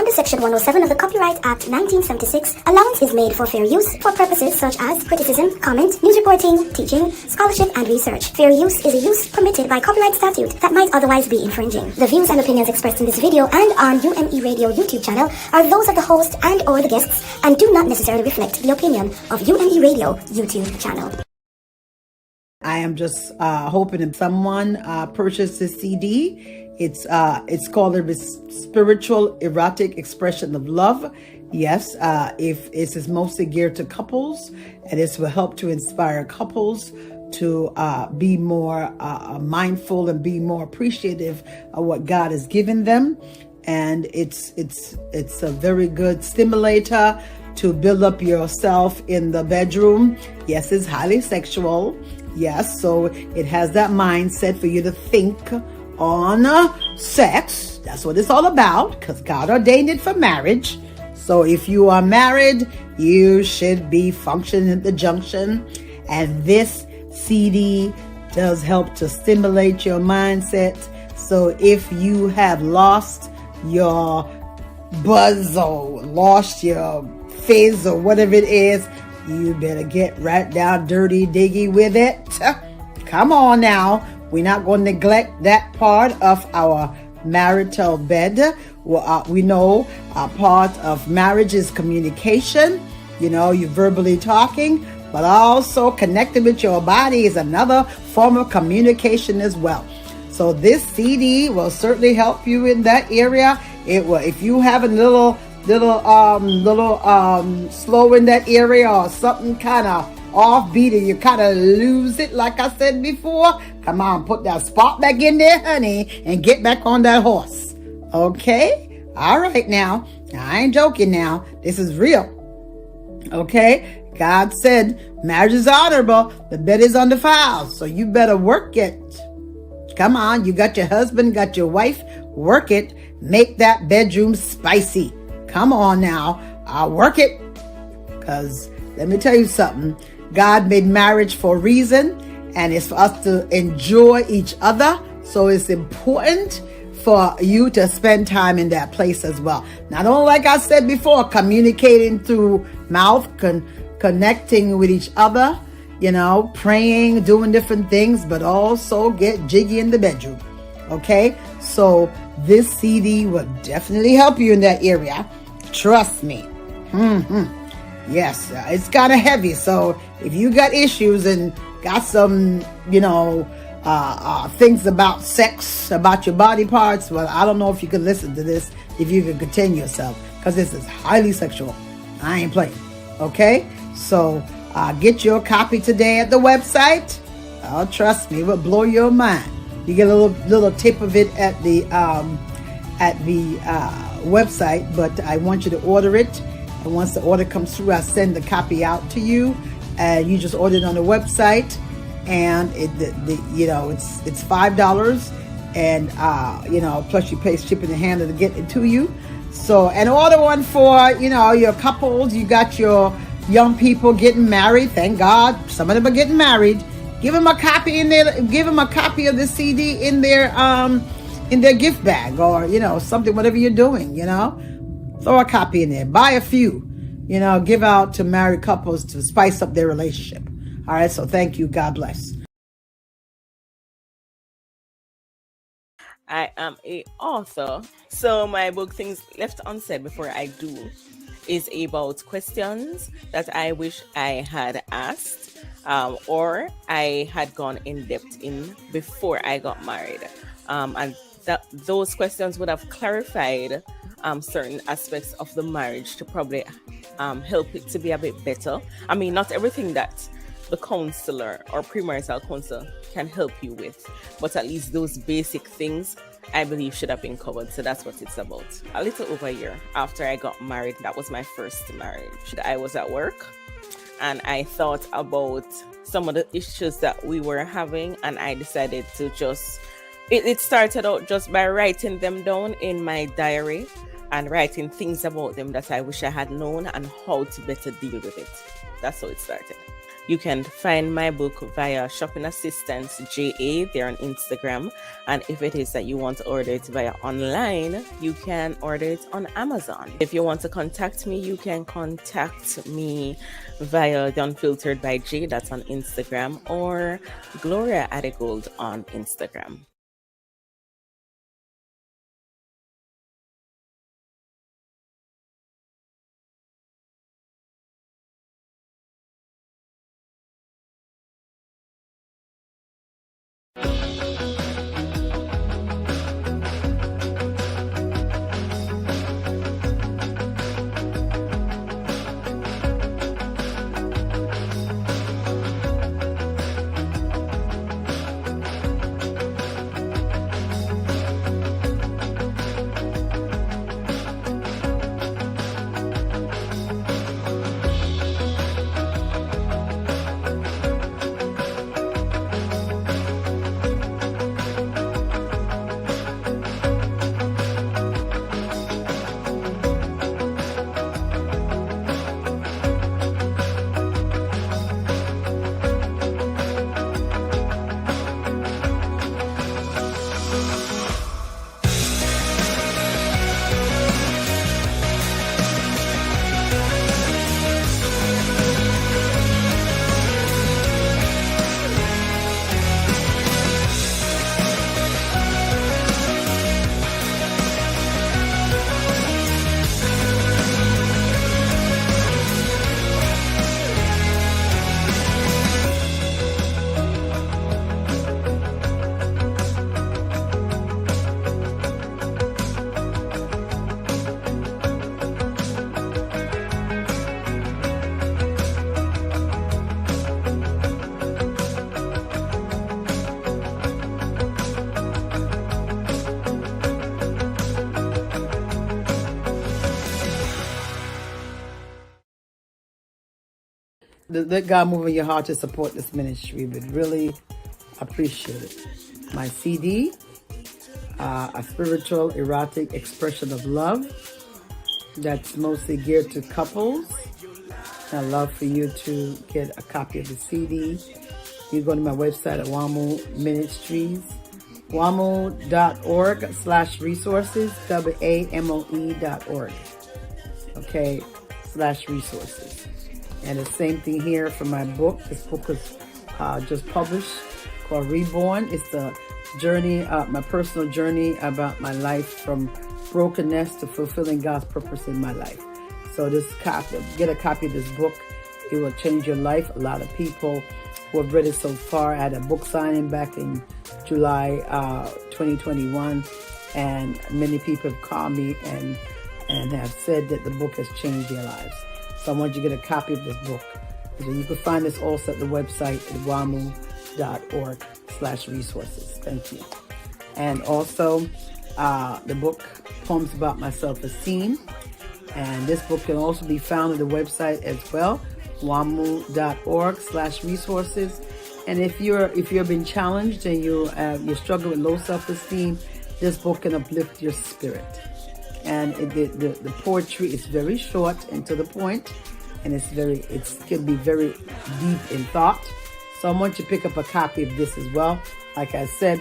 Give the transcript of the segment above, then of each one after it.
Under Section 107 of the Copyright Act 1976, allowance is made for fair use for purposes such as criticism, comment, news reporting, teaching, scholarship, and research. Fair use is a use permitted by copyright statute that might otherwise be infringing. The views and opinions expressed in this video and on UME Radio YouTube channel are those of the host and or the guests and do not necessarily reflect the opinion of UME Radio YouTube channel. I am just hoping that someone purchased this CD. It's called the Spiritual Erotic Expression of Love. Yes, if it is mostly geared to couples, and this will help to inspire couples to be more mindful and be more appreciative of what God has given them. And it's a very good stimulator to build up yourself in the bedroom. Yes, it's highly sexual. Yes, so it has that mindset for you to think on sex. That's what it's all about, because God ordained it for marriage. So if you are married, you should be functioning at the junction. And this CD does help to stimulate your mindset. So if you have lost your buzz or lost your fizz or whatever it is, you better get right down dirty diggy with it. Come on now. We're not going to neglect that part of our marital bed. We know a part of marriage is communication. You know, you're verbally talking, but also connected with your body is another form of communication as well. So this CD will certainly help you in that area. It will, if you have a little slow in that area or something kind of offbeat and you kind of lose it, like I said before, come on, put that spot back in there, honey, and get back on that horse. Okay? All right now. I ain't joking now. This is real. Okay? God said marriage is honorable, the bed is undefiled. So you better work it. Come on, you got your husband, got your wife, work it. Make that bedroom spicy. Come on now, I'll work it. Because let me tell you something. God made marriage for a reason, and it's for us to enjoy each other. So it's important for you to spend time in that place as well. Not only, like I said before, communicating through mouth, connecting with each other, you know, praying, doing different things, but also get jiggy in the bedroom. Okay? So this CD will definitely help you in that area. Trust me. Yes, it's kind of heavy. So if you got issues and got some, you know, things about sex, about your body parts, well, I don't know if you can listen to this, if you can contain yourself, because this is highly sexual. I ain't playing. Okay? So get your copy today at the website. Oh, trust me, it will blow your mind. You get a little tip of it at the website, but I want you to order it. And once the order comes through, I send the copy out to you. And you just order it on the website, and it's $5, and you know, plus you pay shipping and handling to get it to you. So, and order one for, you know, your couples. You got your young people getting married. Thank God, some of them are getting married. Give them a copy in there. Give them a copy of the CD in their gift bag, or you know, something, whatever you're doing. You know, throw a copy in there. Buy a few. You know, give out to married couples to spice up their relationship. All right, so thank you. God bless. I am a author, so my book Things Left Unsaid Before I Do is about questions that I wish I had asked or I had gone in depth in before I got married. And those questions would have clarified certain aspects of the marriage to probably help it to be a bit better. I mean, not everything that the counselor or premarital counselor can help you with, but at least those basic things I believe should have been covered. So that's what it's about. A little over a year after I got married, that was my first marriage. I was at work and I thought about some of the issues that we were having, and I decided to it started out just by writing them down in my diary and writing things about them that I wish I had known and how to better deal with it. That's how it started. You can find my book via Shopping Assistance JA there on Instagram. And if it is that you want to order it via online, you can order it on Amazon. If you want to contact me, you can contact me via The Unfiltered by J, that's on Instagram, or Gloria Adegold on Instagram. Let God move in your heart to support this ministry. But really appreciate it. My CD, A Spiritual Erotic Expression of Love. That's mostly geared to couples. I'd love for you to get a copy of the CD. You go to my website at WAMU Ministries, wamu.org/resources, WAMOE.org. Okay, /resources. And the same thing here for my book. This book is just published, called Reborn. It's the journey, my personal journey about my life from brokenness to fulfilling God's purpose in my life. So get a copy of this book. It will change your life. A lot of people who have read it so far. I had a book signing back in July 2021, and many people have called me and have said that the book has changed their lives. So I want you to get a copy of this book. You can find this also at the website at wamu.org/resources. Thank you. And also the book, Poems About My Self-Esteem. And this book can also be found at the website as well, wamu.org/resources. And if you've been challenged and you struggle with low self-esteem, this book can uplift your spirit. And the poetry is very short and to the point, and it can be very deep in thought. So I want you to pick up a copy of this as well. Like I said,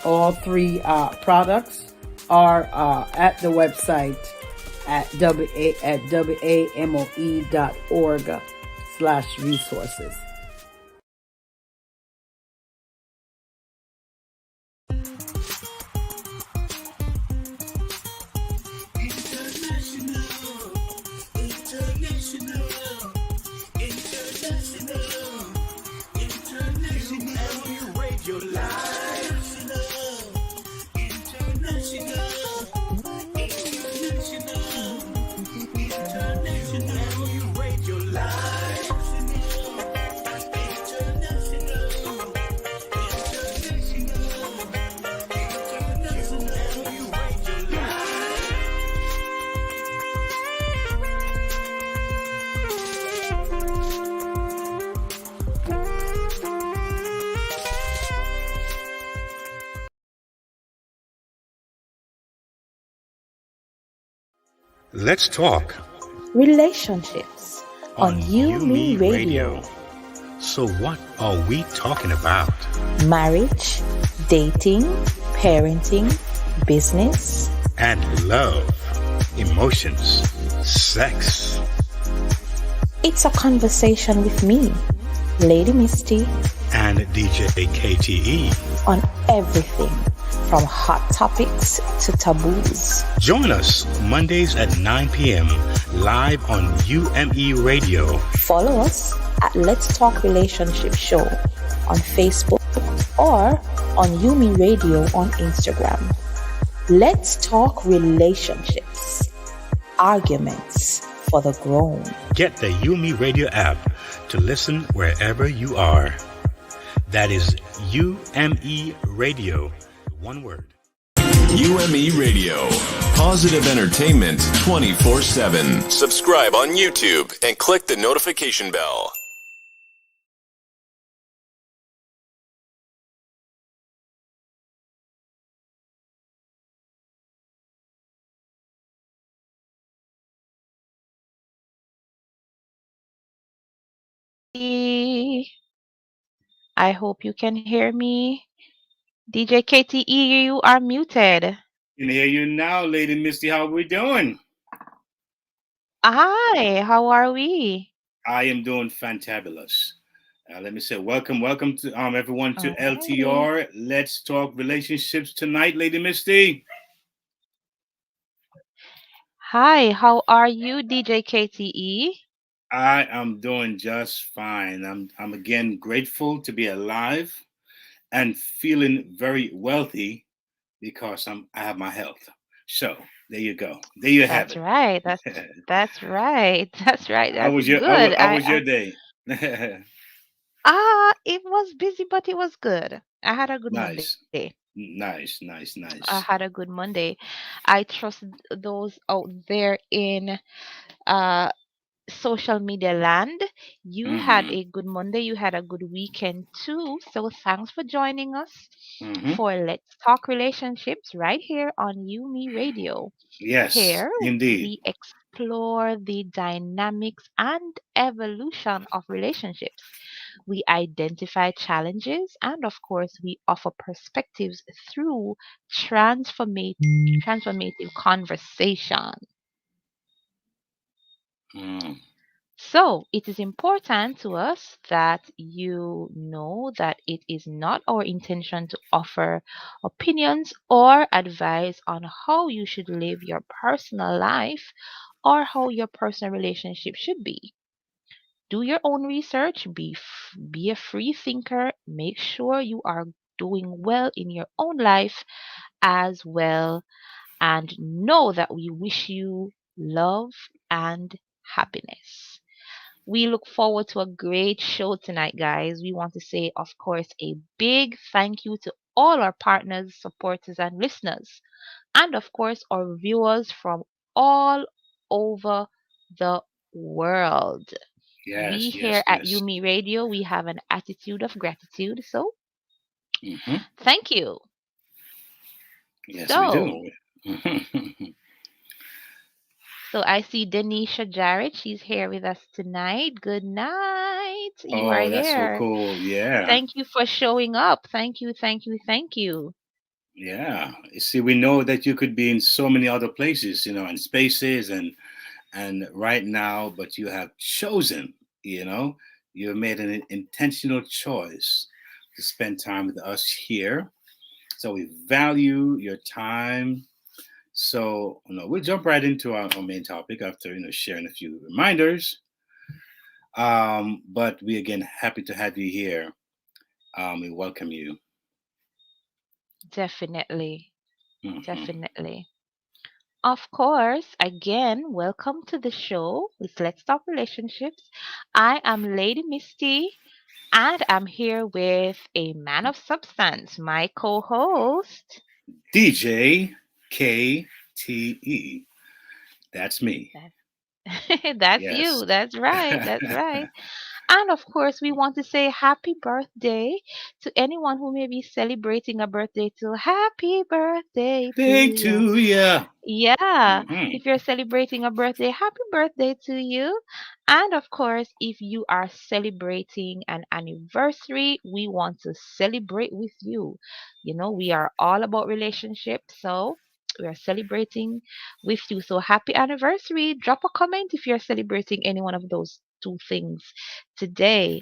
all three products are at the website at wamoe.org/resources. Let's talk relationships on You Me Radio. So, what are we talking about? Marriage, dating, parenting, business, And love, emotions, sex. it's a conversation with me, Lady Misty, And DJ KTE. on everything from hot topics to taboos. Join us Mondays at 9 p.m. live on UME Radio. Follow us at Let's Talk Relationship Show on Facebook or on Yumi Radio on Instagram. Let's talk relationships, arguments for the grown. Get the UME Radio app to listen wherever you are. That is UME Radio. One word. UME Radio. Positive entertainment 24/7. Subscribe on YouTube and click the notification bell. I hope you can hear me. DJ KTE, you are muted. Can hear you now, Lady Misty. How we doing? Hi, how are we? I am doing fantabulous. Let me say welcome to everyone to Alrighty. LTR. Let's talk relationships tonight, Lady Misty. Hi, how are you, DJ KTE? I am doing just fine. I'm again grateful to be alive and feeling very wealthy because I have my health. So there you go. There you have That's it. right. That's right. That's right. How That's was your good. how was your day? It was busy, but it was good. I had a good Nice. Monday. Nice. I had a good Monday. I trust those out there in uh social media land. You had Mhm. a good Monday. You had a good weekend too. So thanks for joining us Mhm. for Let's Talk Relationships right here on Yumi Radio. Yes, Here indeed. we explore the dynamics and evolution of relationships. We identify challenges and, of course, we offer perspectives through transformative conversation. Mm. So, it is important to us that you know that it is not our intention to offer opinions or advice on how you should live your personal life or how your personal relationship should be. Do your own research, be a free thinker, make sure you are doing well in your own life as well, and know that we wish you love and happiness. We look forward to a great show tonight, guys. We want to say, of course, a big thank you to all our partners, supporters, and listeners. And of course, our viewers from all over the world. We here at Yes. Yumi Radio, we have an attitude of gratitude. So, Hmm. thank you. Yes, we So, do. so I see Denisha Jarrett. She's here with us tonight. Good night. You are Oh, that's so here. cool. Yeah. Thank you for showing up. Thank you, thank you, thank you. Yeah. You see, we know that you could be in so many other places, and spaces and right now, but you have chosen, you have made an intentional choice to spend time with us here. So we value your time. So we'll jump right into our main topic after sharing a few reminders. But we again happy to have you here. We welcome you. Definitely, Hmm. definitely. Of course, again, welcome to the show. It's Let's Talk Relationships. I am Lady Misty, and I'm here with a man of substance, my co-host. DJ KTE. That's me. That's Yes. you. That's right. That's right. And of course, we want to say happy birthday to anyone who may be celebrating a birthday to. Happy birthday to Day you. to ya. Yeah, Hmm. if you're celebrating a birthday, happy birthday to you. And of course, if you are celebrating an anniversary, we want to celebrate with you. You know, we are all about relationships, so we are celebrating with you. So happy anniversary. Drop a comment if you're celebrating any one of those two things today.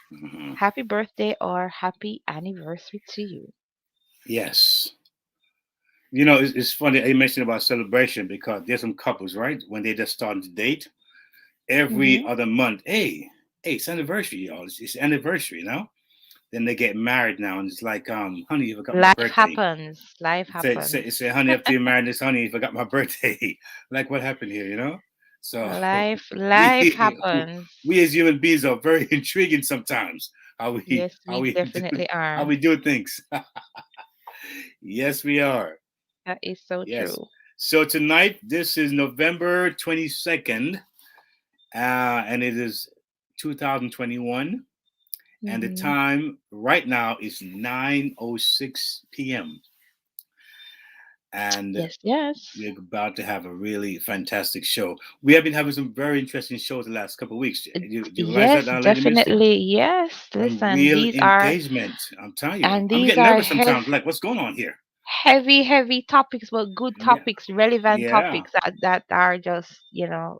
Hmm. Happy birthday or happy anniversary to you. Yes. It's funny you mentioned about celebration because there's some couples, right? When they just starting to date, every Mm-hmm. other month, hey, it's anniversary, y'all. It's anniversary, Then they get married now, and it's like, honey, you forgot my Life birthday. happens. Life Say, happens. honey, after you married this, honey, you forgot my birthday. Like, what happened here, So Life we happens. we as human beings are very intriguing sometimes. How we Yes, how we we do, definitely how are. we do things. Yes, we are. That is so Yes. true. So tonight, this is November 22nd, and it is 2021, and the Hmm. time right now is 9:06 p.m. And Yes, yes. we're about to have a really fantastic show. We have been having some very interesting shows the last couple of weeks. Do you realize that Yes, now, Lady Misty? definitely. Yes. Some Listen, real these are engagement. I'm telling you. and I'm these getting are nervous sometimes. Like, what's going on here? heavy topics, but good Yeah. topics, relevant Yeah. topics that are just, and I'm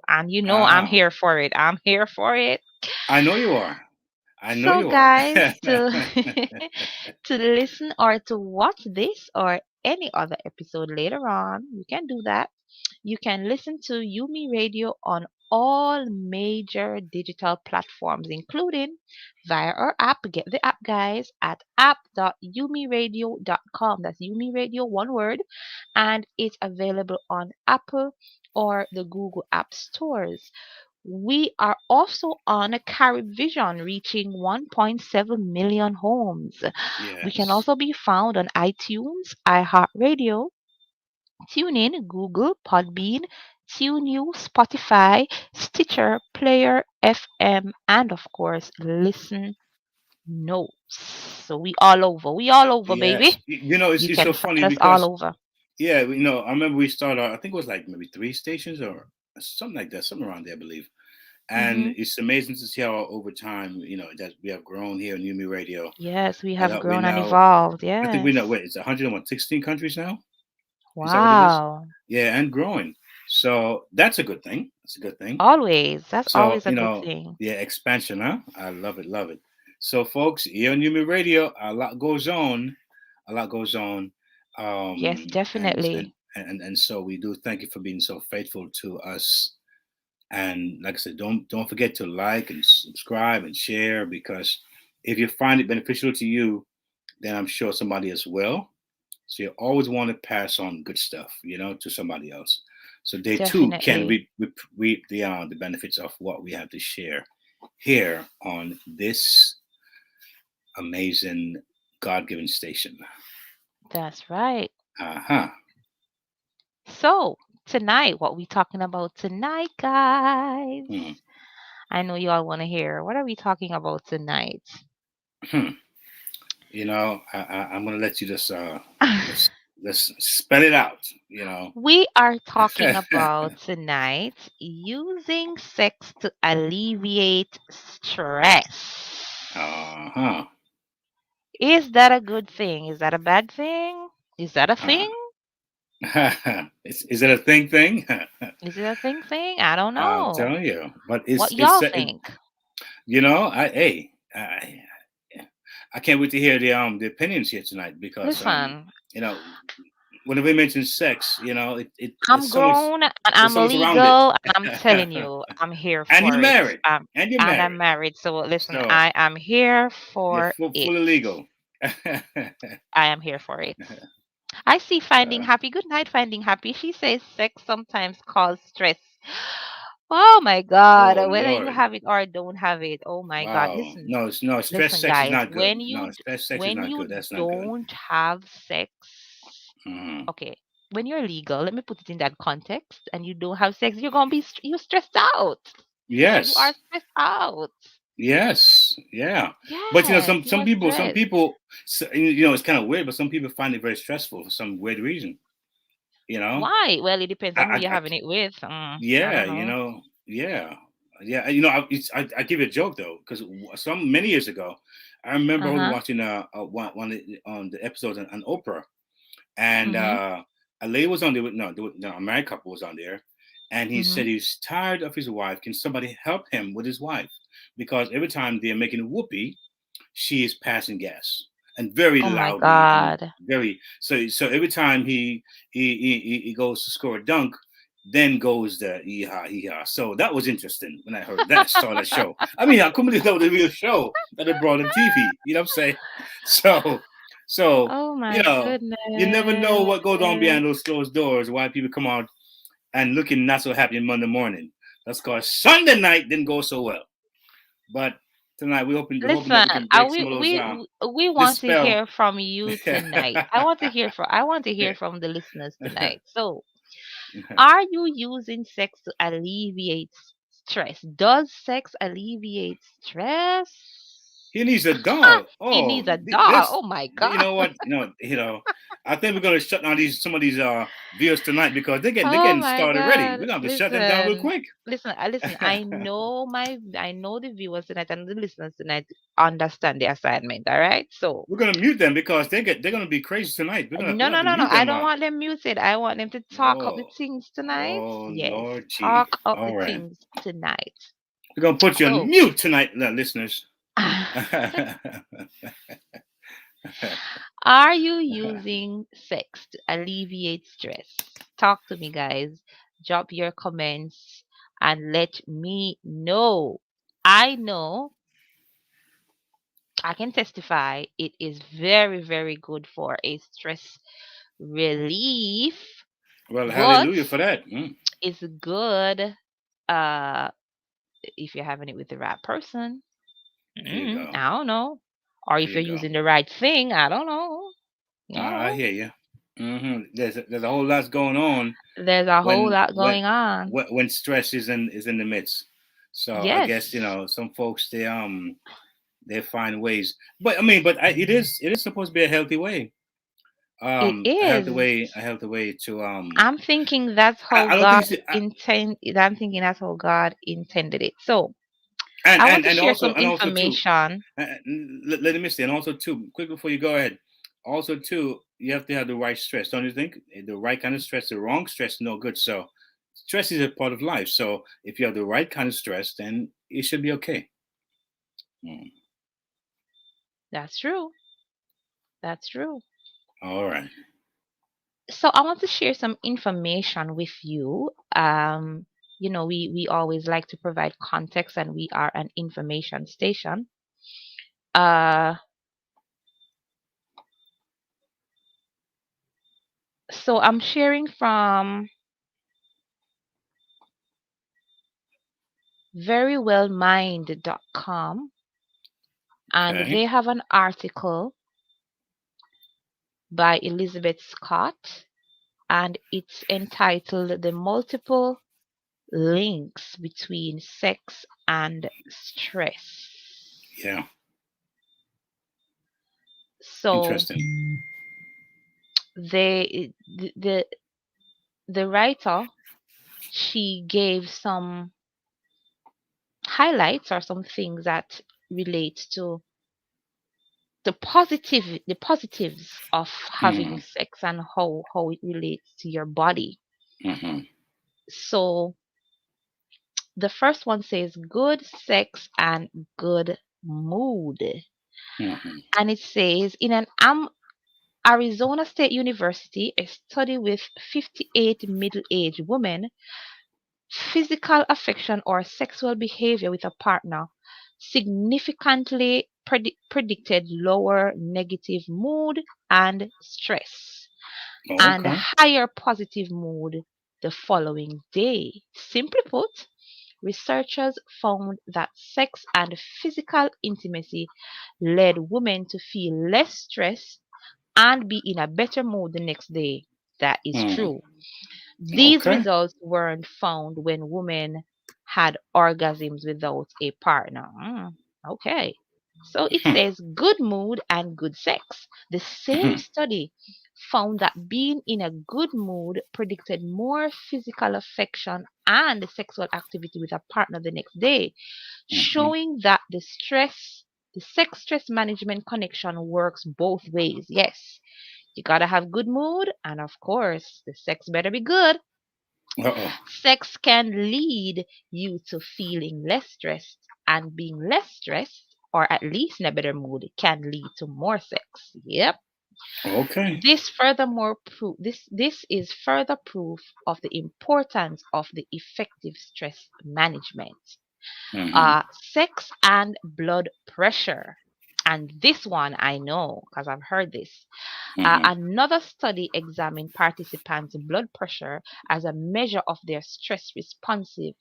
Ah, here for it. I'm here for it. I know you are. I know So you are. guys, to to listen or to watch this or any other episode later on, you can do that. You can listen to Yumi Radio on all major digital platforms, including via our app. Get the app, guys, at app.yumiradio.com. That's Yumi Radio, one word, and it's available on Apple or the Google App stores. We are also on a Carivision, reaching 1.7 million homes. We can Yes. also be found on iTunes, iHeartRadio, TuneIn, Google, Podbean, TuneU, Spotify, Stitcher, Player, FM, and of course, Listen Notes. So we all over. We all over, Yes. baby. It's, You it's can so find funny us all because, over. yeah, I remember we started, I think it was like maybe three stations or something like that, something around there, I believe. And Hmm. it's amazing to see how over time, that we have grown here in Yumi Radio. Yes, we And have that we grown and now, evolved. I think we know, Yes. wait, it's 116 countries now? Is that what it is? Wow. Yeah, and growing. So that's a good thing. That's a good thing. Always. That's So, always a good thing. yeah, expansion, huh? I love it, love it. So, folks, here on Yumi Radio, a lot goes on. A lot goes on. Yes, And, definitely. so we do thank you for being so faithful to us. And like I said, don't forget to like and subscribe and share, because if you find it beneficial to you, then I'm sure somebody as well. So you always want to pass on good stuff, to somebody else, so they too can Definitely. reap the benefits of what we have to share here on this amazing God-given station. That's right. Uh huh. So, tonight, what we talking about tonight, guys? Hmm. I know you all want to hear. What are we talking about tonight? Hmm. I'm gonna let you just let's spell it out. We are talking about tonight using sex to alleviate stress. Uh huh. Is that a good thing? Is that a bad thing? Is that a Uh, thing? is it a thing? Is it a thing? I don't I'm know. telling you, but What it's y'all think? I can't wait to hear the opinions here tonight, because Listen, you know whenever we mention sex, I'm there's so much grown and I'm around it. legal, and I'm telling you, I'm here And you're for it. married, and you're And I'm married, married. So listen, so I am here you're for it. fully legal. I am here for it. I see Finding Uh, Happy. Good night, Finding Happy. She says sex sometimes cause stress. Oh my God. oh Whether you Lord, have it or don't have it. Oh my God. wow, Listen, no, no, stress listen, sex is guys. not good. No, stress sex is When not good. you That's not good. don't have sex, Mhm. okay. When you're legal, let me put it in that context, and you don't have sex, you're gonna be you stressed out. You are Yes, stressed out. Yes, yeah. But Yes, some more people, stress. it's kind of weird, but some people find it very stressful for some weird reason. You know, Why? Well, it depends on who you're I having it with. I yeah, don't know. yeah, yeah. I give you a joke though, because some many years ago, I remember I was Uh-huh. watching on the episode on Oprah, and Mm-hmm. a lady was on there with no, a married couple was on there, and he Mm-hmm. said he's tired of his wife. Can somebody help him with his wife? Because every time they're making whoopee, she is passing gas and very Oh my loudly and God. very so every time he goes to score a dunk, then goes the yeehaw yeehaw. So that was interesting when I heard that start of the show. I mean, I couldn't believe that was a real show that they brought on TV. You know what I'm saying? So so Oh you my know, you never know goodness. what goes on behind those closed doors. Why people come out and looking not so happy Monday morning. That's because Sunday night didn't go so well. But tonight hoping that Listen, we can break some of those we this want to spell. hear from you tonight. I want to hear from the listeners tonight. So, are you using sex to alleviate stress? Does sex alleviate stress? He needs a doll. He Oh, needs a dog. this. Oh my You God. know what? I think we're gonna shut down some of these viewers tonight because they're Oh getting my started ready. God. We're gonna have to shut them down real Listen. quick. Listen. I know the viewers tonight and the listeners tonight understand the assignment, all right? So, We're gonna mute them because they're gonna be crazy tonight. We're no, gonna no, have to no, no. mute I them don't out. want them muted. I want them to talk up the Oh, things tonight. oh Yes, Lord G. talk up All the right, things tonight. we're gonna put you on So, mute tonight, listeners. are you using sex to alleviate stress? Talk to me, guys. Drop your comments and let me know. I know I can testify it is very, very good for a stress relief, Well, but hallelujah for that. Mm, it's good uh if you're having it with the right person. there you go. I don't know. Or There if you you're go. using the right thing, I don't know. I No. hear you. There's a whole lot going on There's a whole when lot when going on. when stress is in the midst. So I guess Yes, some folks they find ways, but I mean, but it is supposed to be a healthy way. it is. A healthy way to I'm thinking that's how I don't think God it's, intend I'm thinking that's how God intended it. So and I want to and share also some too. information. Let me say, and also too, quick before you go ahead. Also too, you have to have the right stress, don't you think? The right kind of stress, the wrong stress, no good. So stress is a part of life. So if you have the right kind of stress, then it should be okay. Mm. That's true. That's true. All right. So I want to share some information with you. We always like to provide context, and we are an information station. Uh, so I'm sharing from verywellmind.com, and Okay. they have an article by Elizabeth Scott, and it's entitled "The Multiple Links Between Sex and Stress." Yeah. So Interesting. they the writer, she gave some highlights or some things that relate to the positives of having Mm-hmm. sex and how it relates to your body. Mm-hmm. So the first one says good sex and good mood, Mm-hmm. and it says in an Arizona State University, a study with 58 middle-aged women, physical affection or sexual behavior with a partner significantly predicted lower negative mood and stress, and Okay. higher positive mood the following day. Simply put, researchers found that sex and physical intimacy led women to feel less stressed and be in a better mood the next day. That is Mm. true. These Okay. results weren't found when women had orgasms without a partner. Okay. So it says good mood and good sex. The same study found that being in a good mood predicted more physical affection and sexual activity with a partner the next day, showing that the sex stress management connection works both ways. Yes, you gotta have good mood, and of course, the sex better be good. Uh-oh. Sex can lead you to feeling less stressed, and being less stressed, or at least in a better mood, can lead to more sex. Yep. Okay. This is further proof of the importance of the effective stress management. Sex and blood pressure. And this one I know because I've heard this. Another study examined participants' blood pressure as a measure of their stress responses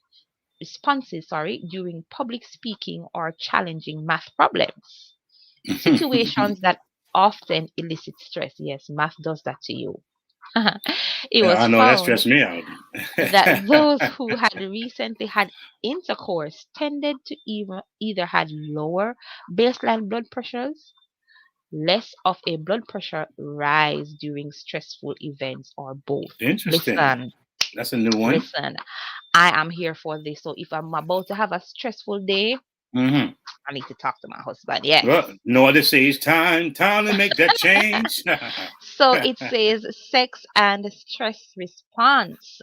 during public speaking or challenging math problems. Situations that often elicit stress. Yes, math does that to you. It Yeah, was I know that found stressed me out. that those who had recently had intercourse tended to either had lower baseline blood pressures, less of a blood pressure rise during stressful events, or both. Interesting. Listen, That's a new one. listen, I am here for this. So if I'm about to have a stressful day, I need to talk to my husband. Yes. Well, no other says time to make that change. So it says sex and stress response.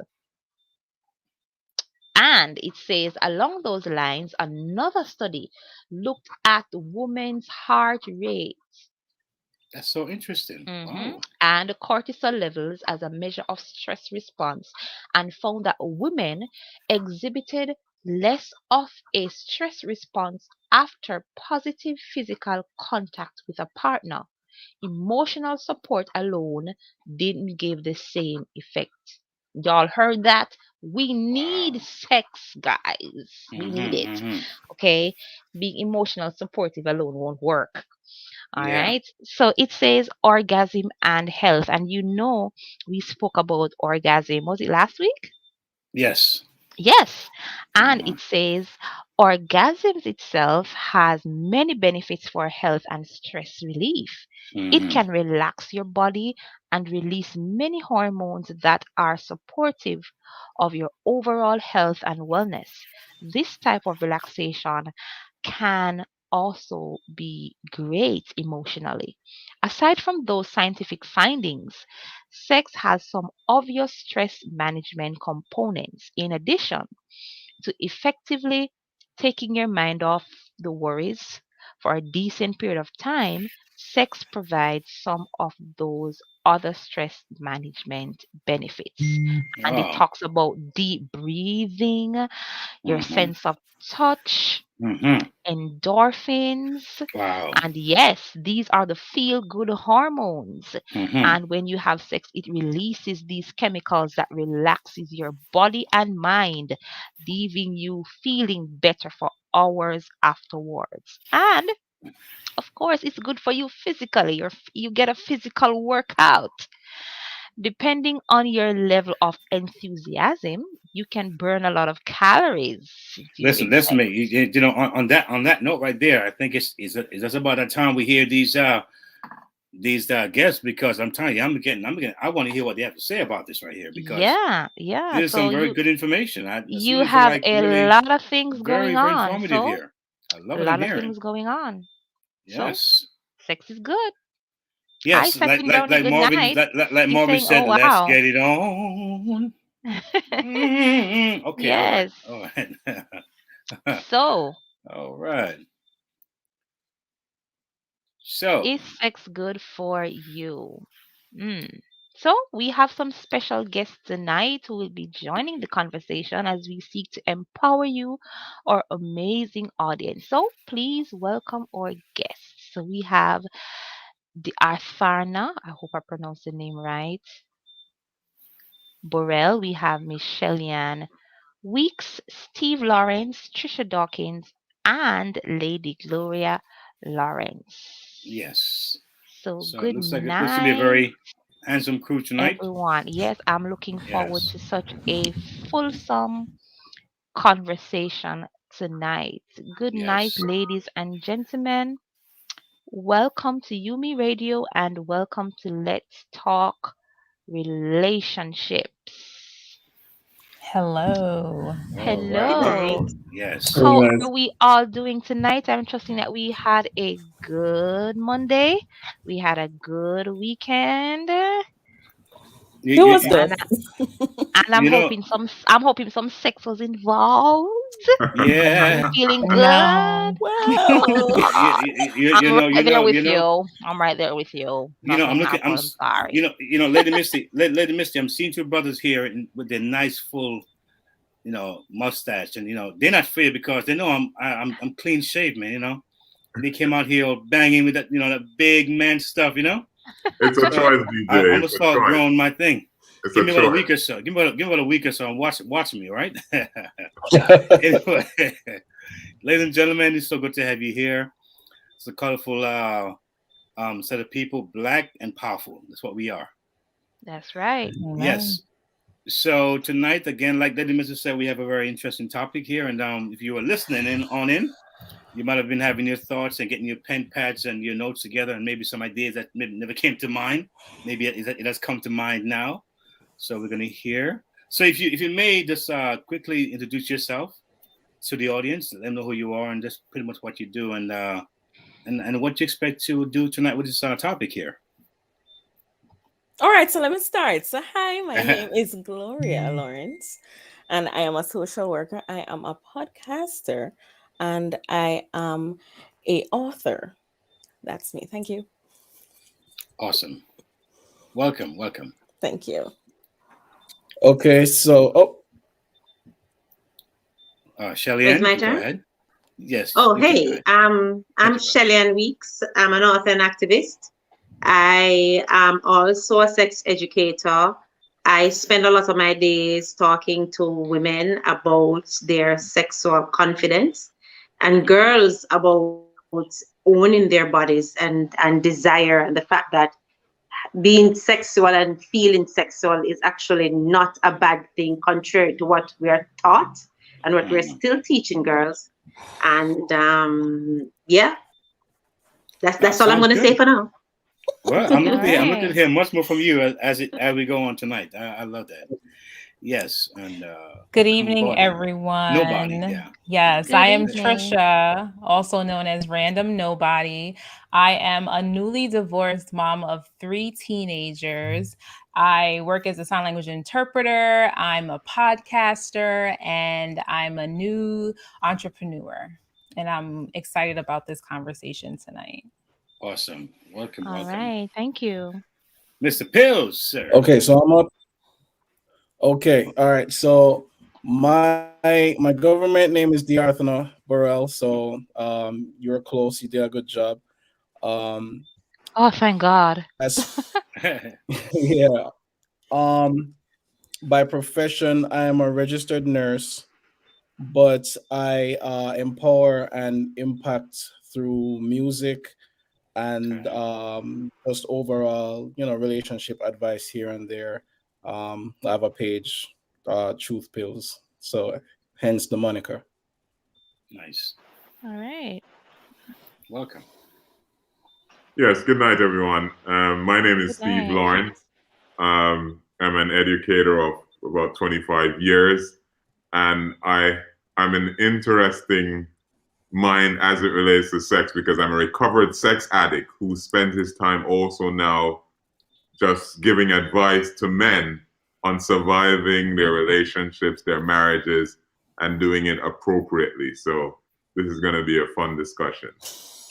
And it says along those lines, another study looked at women's heart rate. That's so interesting. Wow. And cortisol levels as a measure of stress response, and found that women exhibited less of a stress response after positive physical contact with a partner. Emotional support alone didn't give the same effect. Y'all heard that? We need sex, guys. We need it. Okay? Being emotional supportive alone won't work. All right. So it says orgasm and health. And we spoke about orgasm. Was it last week? Yes. Yes. And it says orgasms itself has many benefits for health and stress relief. It can relax your body and release many hormones that are supportive of your overall health and wellness. This type of relaxation can also be great emotionally. Aside from those scientific findings, sex has some obvious stress management components. In addition to effectively taking your mind off the worries for a decent period of time, sex provides some of those other stress management benefits. And it talks about deep breathing, your sense of touch, endorphins. Wow. And yes, these are the feel good hormones. And when you have sex, it releases these chemicals that relaxes your body and mind, leaving you feeling better for hours afterwards. And of course, it's good for you physically. You get a physical workout. Depending on your level of enthusiasm, you can burn a lot of calories. Listen, me. On that note right there, I think it's that's about the time we hear these guests, because I'm telling you, I want to hear what they have to say about this right here, because there's some very good information. You have a lot of things going on. Very informative here. I love it. A lot of things going on. Yes. So, sex is good. Yes, like Marvin said, oh, wow. Let's get it on. Okay. Yes. All right. So. All right. So. Is sex good for you? So we have some special guests tonight who will be joining the conversation as we seek to empower you, our amazing audience. So please welcome our guests. So we have the Artharna, I hope I pronounced the name right, Borrell. We have Michelle Yan Weeks, Steve Lawrence, Trisha Dawkins, and Lady Gloria Lawrence. Yes. So good it looks like night. It looks to be a very handsome crew tonight. Everyone. Yes, I'm looking forward to such a fulsome conversation tonight. Good night, Yes. ladies and gentlemen. Welcome to Yumi Radio and welcome to Let's Talk Relationships. Hello. All right. Hello. Yes. How are we all doing tonight? I'm trusting that we had a good Monday. We had a good weekend. It was You, good. And I'm you know, hoping some sex was involved. Are we yeah. feeling good? No. Well, I'm right there with you know, you. I'm right there with you. I'm Nothing looking. happened. I'm sorry. Lady Misty, Lady Misty. I'm seeing two brothers here with their nice full, mustache, and they're not afraid because they know I'm clean shaved, man. And they came out here all banging with that, that big man stuff, It's a So choice, I'm DJ. gonna It's a start choice. growing my thing. It's Give a me about a choice. week or so. Give me about a week or so and watch me, right? Anyway, ladies and gentlemen, it's so good to have you here. It's a colorful set of people, black and powerful. That's what we are. That's right. Yes. So tonight, again, like Lady Mrs. said, we have a very interesting topic here. And if you were listening in, you might have been having your thoughts and getting your pen pads and your notes together, and maybe some ideas that maybe never came to mind. Maybe it has come to mind now. So we're gonna hear. So if you may just quickly introduce yourself to the audience, let them know who you are and just pretty much what you do and what you expect to do tonight with this topic here. all right, so let me start. So, hi, my name is Gloria Lawrence, and I am a social worker. I am a podcaster, and I am a author. That's me. Thank you. Awesome. Welcome. Thank you. Okay, so Shelly It's Ann, my go turn? ahead. Yes. Oh, you can go hey, ahead. I'm Thank you, Shelly Ann Weeks. I'm an author and activist. I am also a sex educator. I spend a lot of my days talking to women about their sexual confidence and girls about owning their bodies and desire, and the fact that being sexual and feeling sexual is actually not a bad thing, contrary to what we are taught and what we're still teaching girls. And yeah, that's all I'm Sounds going to say good. for now. Well, I'm looking Right. to hear much more from you as we go on tonight. I love that. Yes, and Good I'm evening, bought in. everyone. Nobody, yeah. Yes, Good I am evening. Trisha, also known as Random Nobody. I am a newly divorced mom of 3 teenagers. I work as a sign language interpreter. I'm a podcaster, and I'm a new entrepreneur. And I'm excited about this conversation tonight. Awesome. Welcome. All right. Thank you. Mr. Pills, sir. okay, so I'm up. Okay, all right. So my government name is D'Arthana Burrell. So you're close. You did a good job. Oh, thank God. Yeah. By profession, I am a registered nurse, but I empower and impact through music and just overall, relationship advice here and there. I have a page, Truth Pills, so hence the moniker. Nice. All right. Welcome. Yes, good night, everyone. My name is Good night. Steve Lawrence. I'm an educator of about 25 years, and I'm an interesting mind as it relates to sex because I'm a recovered sex addict who spent his time also now just giving advice to men on surviving their relationships, their marriages, and doing it appropriately. So this is going to be a fun discussion.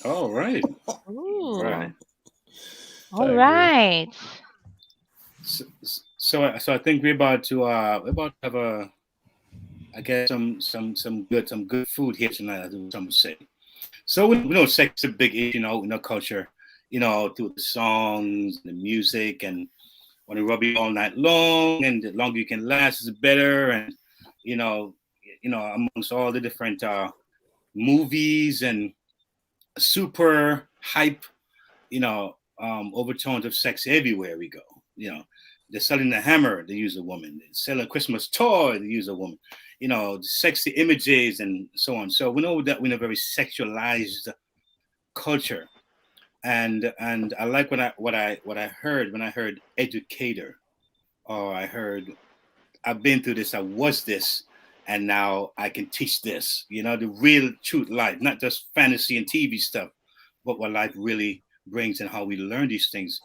All right. Ooh. Right. All right. So I think we're about to have some good food here tonight, as some would say. So we know sex is a big issue, in our culture, through the songs, the music, and want to rub you all night long, and the longer you can last is better, and amongst all the different movies and super hype, overtones of sex everywhere we go. They're selling the hammer, they use a woman. They're selling a Christmas toy, they use a woman. You know, sexy images and so on. So we know that we're in a very sexualized culture. And I like what I heard when I heard educator, or I've been through this, I was this, and now I can teach this. You know, the real truth life, not just fantasy and TV stuff, but what life really brings and how we learn these things.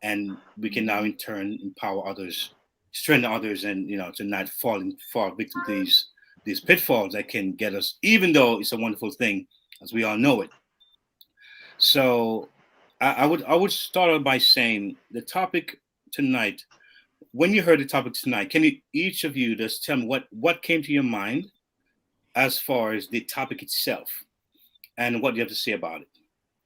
And we can now in turn empower others, strengthen others, and to not fall victim to these pitfalls that can get us, even though it's a wonderful thing, as we all know it. So I would start out by saying the topic tonight. When you heard the topic tonight, can each of you just tell me what came to your mind as far as the topic itself, and what you have to say about it?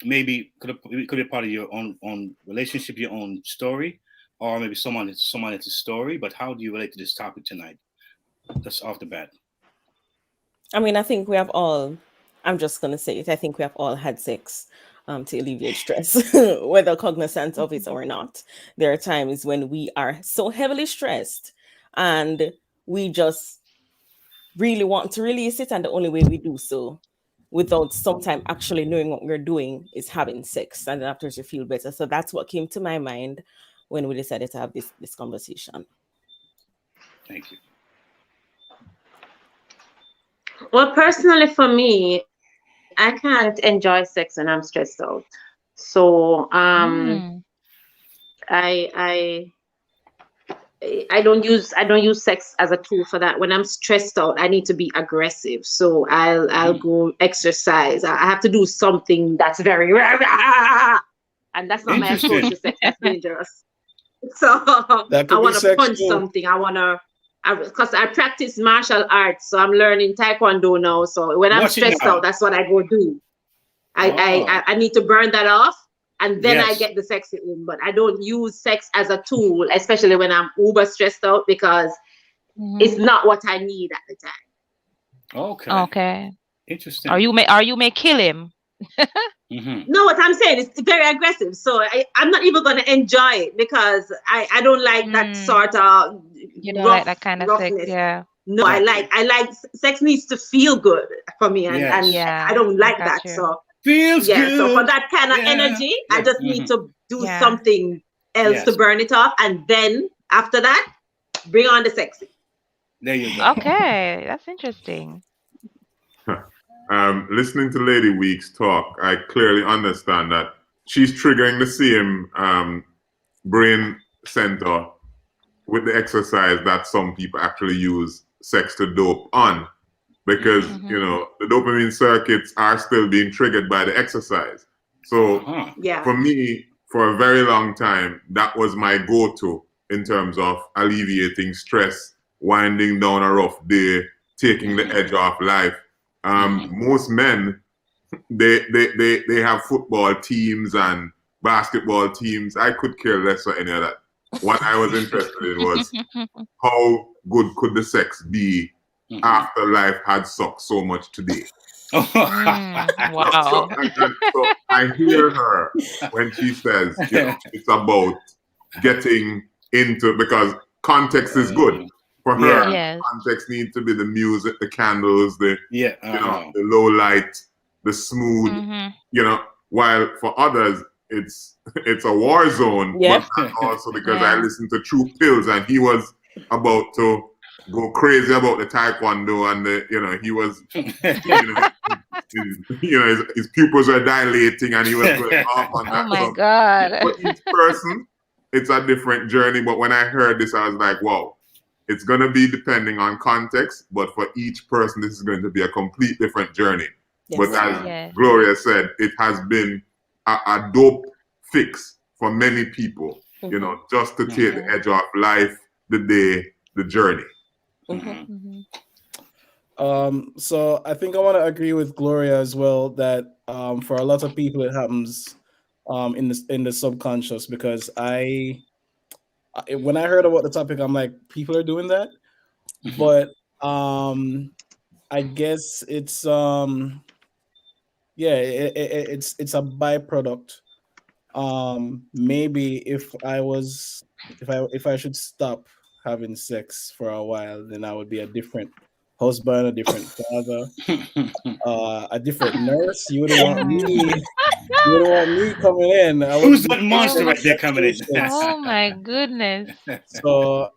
Maybe could be part of your own relationship, your own story, or maybe someone else's story. But how do you relate to this topic tonight? Just off the bat. I mean, I think we have all. I'm just gonna say it. I think we have all had sex to alleviate stress, whether cognizant of it or not. There are times when we are so heavily stressed, and we just really want to release it, and the only way we do so, without sometime actually knowing what we're doing, is having sex, and then afterwards you feel better. So that's what came to my mind when we decided to have this conversation. Thank you. Well, personally for me, I can't enjoy sex when I'm stressed out. So I don't use sex as a tool for that. When I'm stressed out, I need to be aggressive. So I'll go exercise. I have to do something that's very and that's not my approach to sex. That's dangerous. So I want to punch something. Because I practice martial arts, so I'm learning Taekwondo now. So when I'm stressed out, that's what I go do. I need to burn that off, and then I get the sex in. But I don't use sex as a tool, especially when I'm uber stressed out, because it's not what I need at the time. Okay. Interesting. Are you may kill him? No, what I'm saying is very aggressive. So I'm not even going to enjoy it, because I don't like that sort of like that kind of roughness. sex, yeah. No, I like sex needs to feel good for me, and I don't like that. You. So feels good. So for that kind of energy, I just need to do something else to burn it off, and then after that, bring on the sexy. There you go. Okay, that's interesting. Listening to Lady Weeks talk, I clearly understand that she's triggering the same brain center with the exercise that some people actually use sex to dope on, because the dopamine circuits are still being triggered by the exercise. So for me, for a very long time, that was my go-to in terms of alleviating stress, winding down a rough day, taking the edge off life. Most men, they have football teams and basketball teams. I could care less for any of that. What I was interested in was how good could the sex be after life had sucked so much today. Wow. So I hear her when she says, it's about getting into, because context is good. For her, context needs to be the music, the candles, the the low light, the smooth, while for others it's a war zone. But also because I listened to True Pills, and he was about to go crazy about the Taekwondo, and he was his pupils are dilating, and he was going off on that. Oh my God. For each person, it's a different journey. But when I heard this, I was like, wow. It's going to be depending on context, but for each person, this is going to be a complete different journey. Yes. But as Gloria said, it has been a dope fix for many people, just to take the edge off life, the day, the journey. So I think I want to agree with Gloria as well that for a lot of people, it happens in the subconscious, because when I heard about the topic, I'm like, people are doing that, but I guess it's it's a byproduct. Maybe if I was if I should stop having sex for a while, then I would be a different husband, a different father, a different nurse. You wouldn't want me. You wouldn't want me coming in. Who's that monster right there coming in? Oh my goodness. So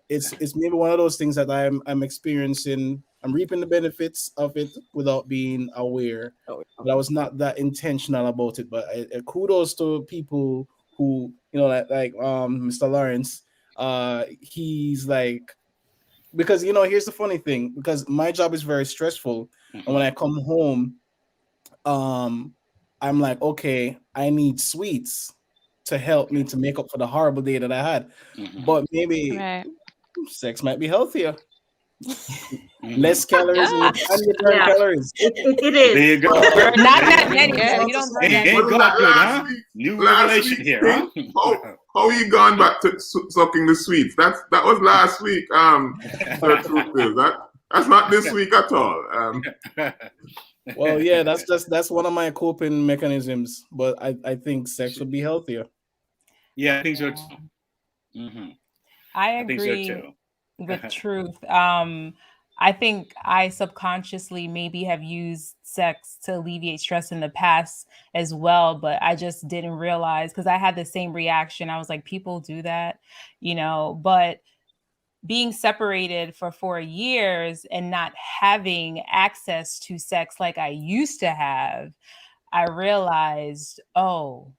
it's maybe one of those things that I'm experiencing. I'm reaping the benefits of it without being aware. But I was not that intentional about it. But kudos to people who, like Mr. Lawrence. He's like, because here's the funny thing, because my job is very stressful, and when I come home, I'm like, okay, I need sweets to help me to make up for the horrible day that I had. But maybe sex might be healthier. Less calories and you burn calories. It is. There you go. Not that many. You don't burn that Ain't got good, huh? New revelation here, huh? How you gone back to sucking the sweets? That was last week. The truth is that's not this week at all. Well, yeah, that's one of my coping mechanisms. But I think sex would be healthier. Yeah, I think so too. I agree. think so too. With truth. I think I subconsciously maybe have used sex to alleviate stress in the past as well, but I just didn't realize, because I had the same reaction. I was like, people do that, but being separated for 4 years and not having access to sex like I used to have, I realized, oh,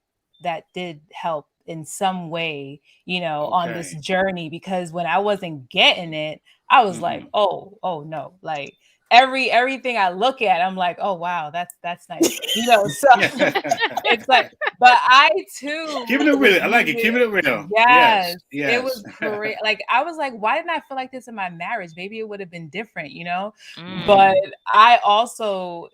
that did help in some way, on this journey, because when I wasn't getting it, I was like, oh no, like everything I look at, I'm like, oh wow, that's nice, so it's like, but I too keep it real. I like it. Keep it real. Yes. It was great. Like, I was like, why didn't I feel like this in my marriage? Maybe it would have been different, but I also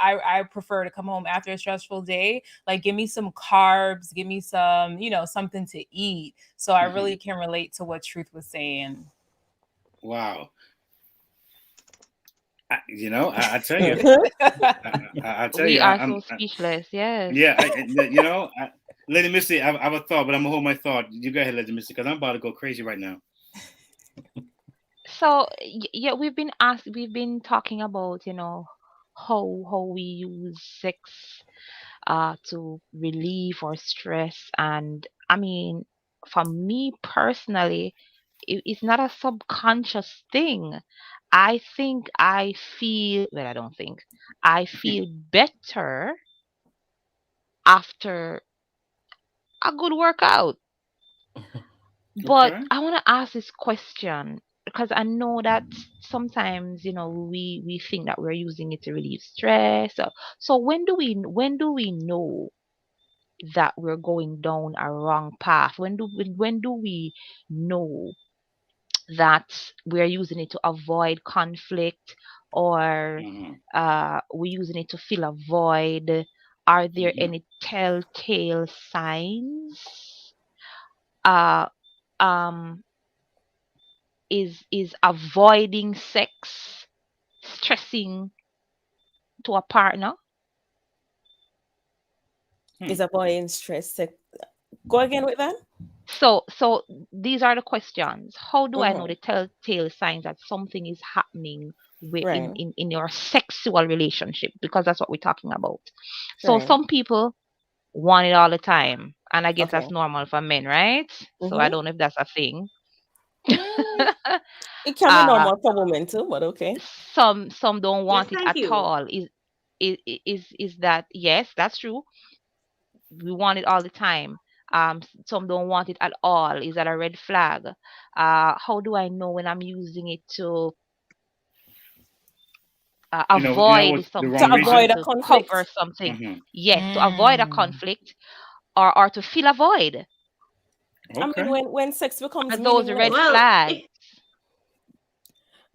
I prefer to come home after a stressful day, like, give me some carbs, give me some, something to eat. So I really can relate to what Truth was saying. Wow. I tell you, I tell We you, are so speechless. Yes. Yeah, Lady Misty, I have a thought, but I'm gonna hold my thought. You go ahead, Lady Misty, because I'm about to go crazy right now. So yeah, we've been talking about, how we use sex to relieve our stress. And I mean, for me personally, it's not a subconscious thing. I think I feel, well, I don't think, I feel better after a good workout. But I want to ask this question, because I know that sometimes, we think that we're using it to relieve stress. So when do we know that we're going down a wrong path? When do we know that we're using it to avoid conflict, or we're using it to fill a void? Are there any telltale signs? Is avoiding sex stressing to a partner? Is avoiding stress? Go again with that. So these are the questions. How do I know the telltale signs that something is happening in your sexual relationship? Because that's what we're talking about. So some people want it all the time, and I guess that's normal for men, right? So I don't know if that's a thing. It can be normal for women too, but okay. Some don't want it at all. Is that, yes, that's true. We want it all the time. Some don't want it at all. Is that a red flag? How do I know when I'm using it to avoid something, to avoid a conflict or something? Yes, to avoid a conflict, or to fill a void. I mean, when sex becomes those red flags.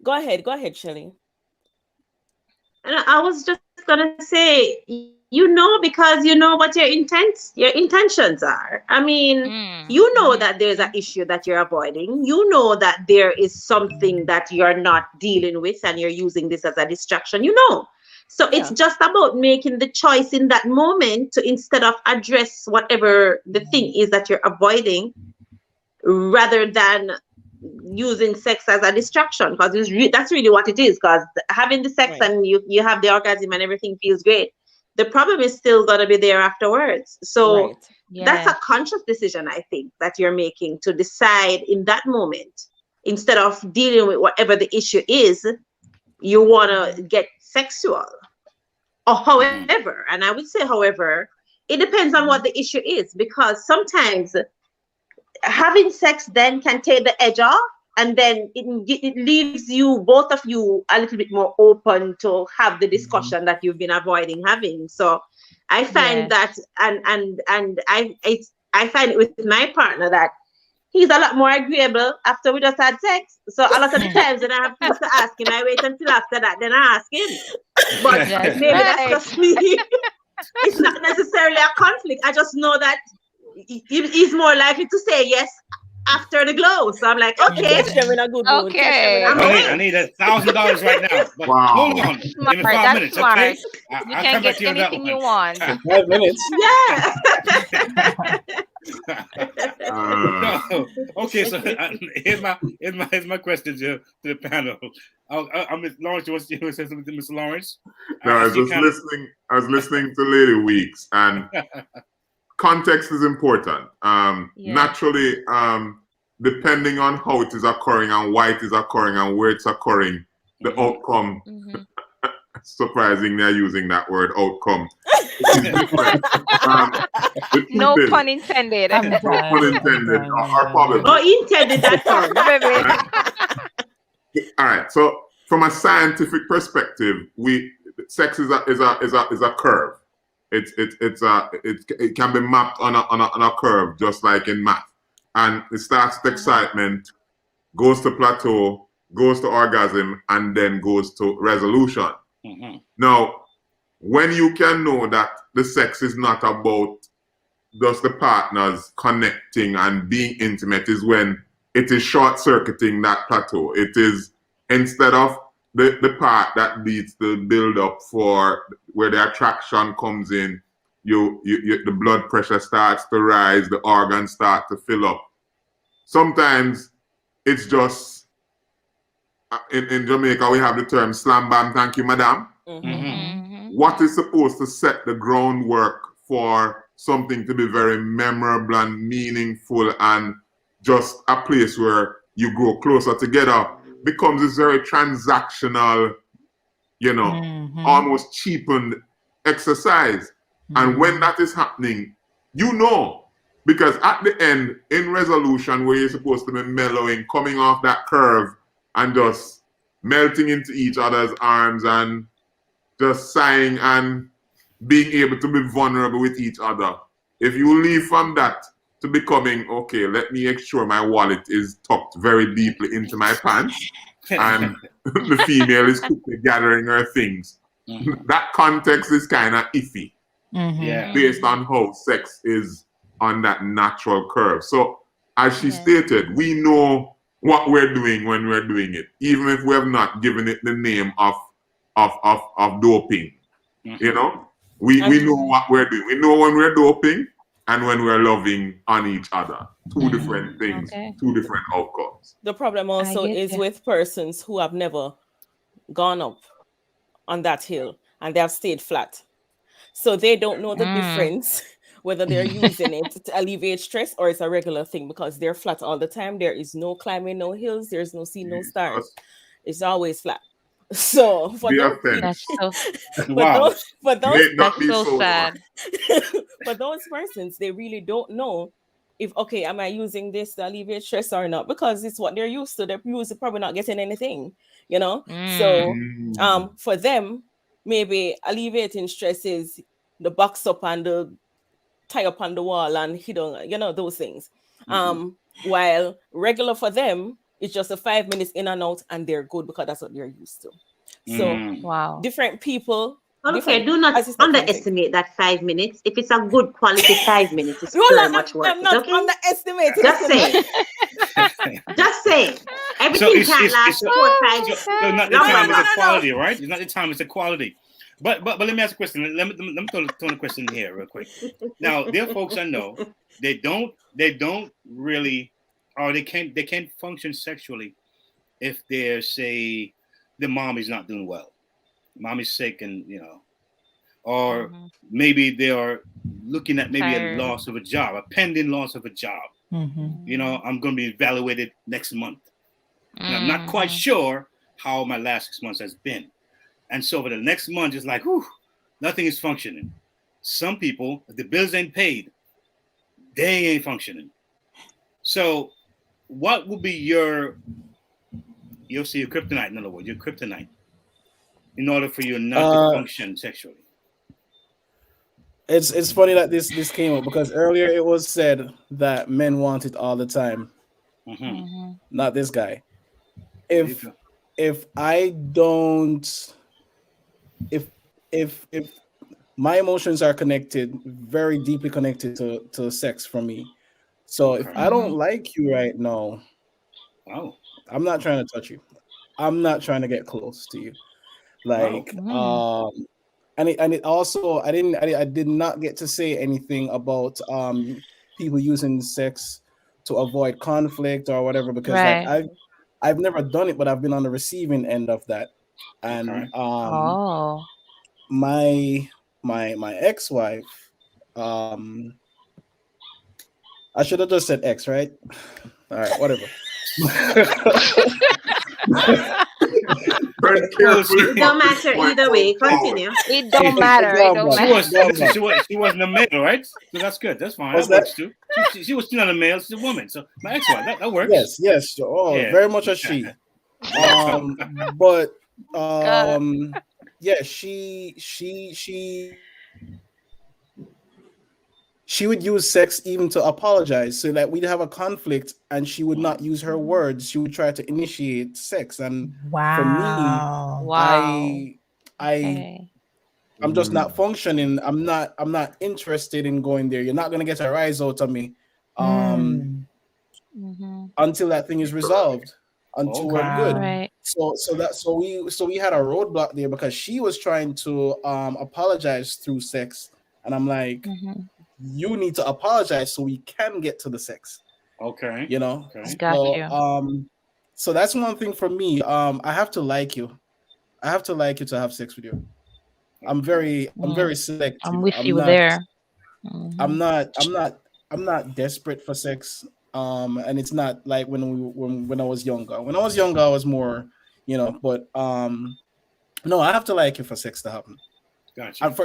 Go ahead, Shelly. And I was just gonna say, because you know what your intentions are. I mean, that there's an issue that you're avoiding. You know that there is something that you're not dealing with, and you're using this as a distraction. So it's just about making the choice in that moment to, instead of address whatever the thing is that you're avoiding, rather than using sex as a distraction, because that's really what it is. Because having the sex and you have the orgasm and everything feels great, the problem is still gonna be there afterwards. So that's a conscious decision, I think, that you're making to decide in that moment, instead of dealing with whatever the issue is, you wanna get sexual. Or however, and I would say however, it depends on what the issue is, because sometimes having sex then can take the edge off, and then it leaves you, both of you, a little bit more open to have the discussion that you've been avoiding having. So I find that, and I find it with my partner that he's a lot more agreeable after we just had sex. So a lot of the times when I have things to ask him, I wait until after that, then I ask him. But maybe that's just me. It's not necessarily a conflict. I just know that he's more likely to say yes after the glow. So I'm like, okay. Okay. I need $1,000 right now. But hold on. Smart. Give me 5 minutes, Smart. okay? You can get anything you want. 5 minutes. Yeah. Okay, so here's my question to the panel. Miss Lawrence, you want to say something to Mr. Lawrence? No, I was listening to Lady Weeks, and context is important. Naturally, depending on how it is occurring and why it is occurring and where it's occurring, the outcome. Surprisingly, they're using that word outcome. No pun intended. No pun intended. Or probably. Oh, intended that pun. All right. So, from a scientific perspective, sex is a curve. It can be mapped on a curve, just like in math. And it starts with excitement, goes to plateau, goes to orgasm, and then goes to resolution. Now, when you can know that the sex is not about just the partners connecting and being intimate, is when it is short-circuiting that plateau. It is, instead of the part that leads the build-up for where the attraction comes in, the blood pressure starts to rise, the organs start to fill up. Sometimes it's just, in Jamaica, we have the term slam bam, thank you, madam. What is supposed to set the groundwork for something to be very memorable and meaningful and just a place where you grow closer together becomes this very transactional, almost cheapened exercise. And when that is happening, because at the end, in resolution, where you're supposed to be mellowing, coming off that curve and just melting into each other's arms and just sighing and being able to be vulnerable with each other. If you leave from that to becoming, okay, let me make sure my wallet is tucked very deeply into my pants and the female is quickly gathering her things, that context is kind of iffy. Based on how sex is on that natural curve. So as she stated, we know what we're doing when we're doing it, even if we have not given it the name of doping. We know what we're doing. We know when we're doping and when we're loving on each other. Two different things, two different outcomes. The problem also is with persons who have never gone up on that hill and they have stayed flat. So they don't know the difference, whether they're using it to alleviate stress or it's a regular thing, because they're flat all the time. There is no climbing, no hills. There's no sea, no stars. It's always flat. So for that's so sad. For those persons, they really don't know if, am I using this to alleviate stress or not? Because it's what they're used to. They're used to probably not getting anything, So for them, maybe alleviating stress is the box up and the tie up on the wall and those things. While regular for them, it's just a 5 minutes in and out and they're good because that's what they're used to. So different people. Okay, do not underestimate that 5 minutes. If it's a good quality 5 minutes, it's very much worth it. I'm not underestimating. Just saying. Just saying. Everything can't last 4 or 5 minutes. So not the time, it's a quality, right? It's not the time, it's a quality. But let me ask a question. Let me throw a question here real quick. Now, there are folks I know, they don't really or they can't function sexually if they're, say, the mom is not doing well, mom is sick, and or maybe they are looking at maybe a loss of a job, a pending loss of a job. I'm going to be evaluated next month. And I'm not quite sure how my last 6 months has been. And so for the next month, it's like, whew, nothing is functioning. Some people, if the bills ain't paid, they ain't functioning. So what would be your kryptonite, in other words, your kryptonite, in order for you not to function sexually? It's funny that this came up because earlier it was said that men want it all the time. Not this guy. If I don't, if my emotions are connected, very deeply connected to sex for me. So if I don't like you right now, I'm not trying to touch you. I'm not trying to get close to you. Like, and it also, I did not get to say anything about people using sex to avoid conflict or whatever, because like I've never done it, but I've been on the receiving end of that. And my ex-wife, I should have just said ex, right? All right, whatever. It don't matter either way. Continue. It don't matter. She wasn't a male, right? So that's good. That's fine. That works too. She was still not a male. She's a woman. So my ex-wife, that works. Yes. Oh, yeah. Very much a she. But yeah, she would use sex even to apologize, so that we'd have a conflict and she would not use her words. She would try to initiate sex. And for me, I'm just not functioning. I'm not interested in going there. You're not going to get a rise out of me until that thing is resolved, until we're good. Right. So we had a roadblock there because she was trying to apologize through sex, and I'm like, you need to apologize so we can get to the sex. Okay. So that's one thing for me. I have to like you. I have to like you to have sex with you. I'm very selective. I'm with you there. I'm not desperate for sex. And it's not like when I was younger. When I was younger, I was more, but no, I have to like you for sex to happen. Gotcha. And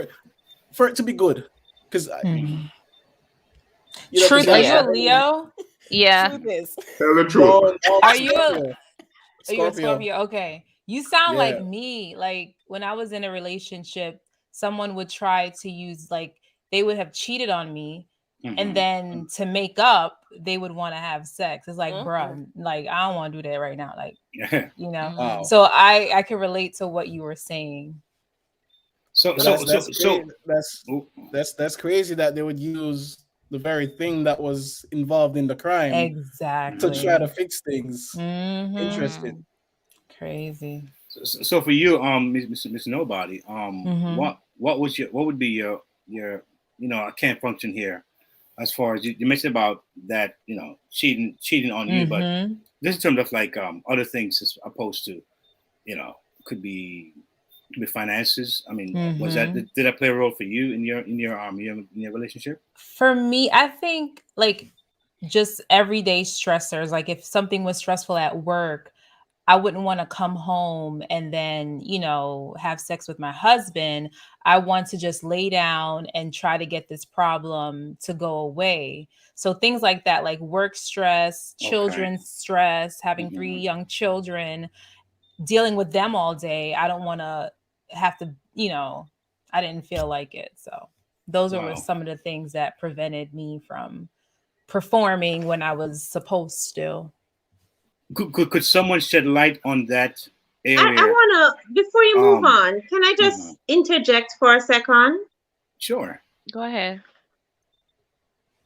for it to be good. Because truth, are you a Leo? Yeah. Tell the truth. Are you a Scorpio? Okay. You sound like me. Like when I was in a relationship, someone would try to use, like, they would have cheated on me, and then to make up, they would want to have sex. It's like, bruh, like, I don't want to do that right now. Like, Wow. So I can relate to what you were saying. So that's crazy that they would use the very thing that was involved in the crime exactly to try to fix things. Interesting. Crazy. So for you, Miss Nobody, what would be your I can't function here, as far as you mentioned about that, cheating on you, but this in terms of like other things as opposed to, could be finances. I mean, did that play a role for you in your relationship? For me, I think like just everyday stressors. Like if something was stressful at work, I wouldn't want to come home and then, have sex with my husband. I want to just lay down and try to get this problem to go away. So things like that, like work stress, children's stress, having 3 young children, dealing with them all day. I don't want to have to, I didn't feel like it. So those were some of the things that prevented me from performing when I was supposed to. Could someone shed light on that area? I want to, before you move on, can I just interject for a second? Sure. Go ahead.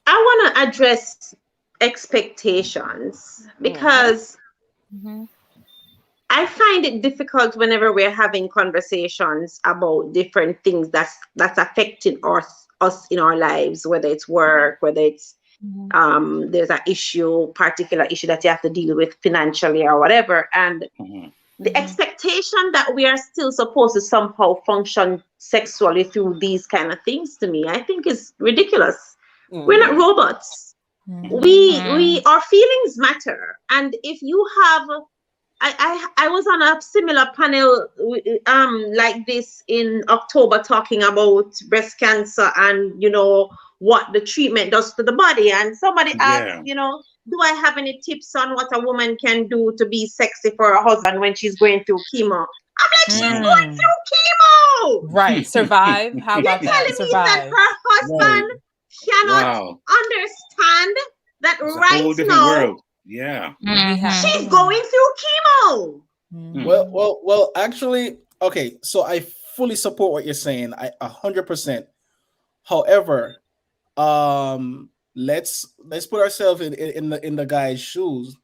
I want to address expectations because I find it difficult whenever we're having conversations about different things that's affecting us in our lives, whether it's work, whether it's there's an particular issue that you have to deal with financially or whatever. And the expectation that we are still supposed to somehow function sexually through these kind of things, to me, I think is ridiculous. We're not robots. Our feelings matter. And if you have, I was on a similar panel like this in October talking about breast cancer and, you know, what the treatment does to the body. And somebody asked, you know, do I have any tips on what a woman can do to be sexy for her husband when she's going through chemo? I'm like, she's going through chemo. Right. Survive. How about You're that? telling me Survive. that her husband cannot understand that right now world. Yeah. She's going through chemo. Well, actually, okay, so I fully support what you're saying. 100%. However, let's put ourselves in the guy's shoes.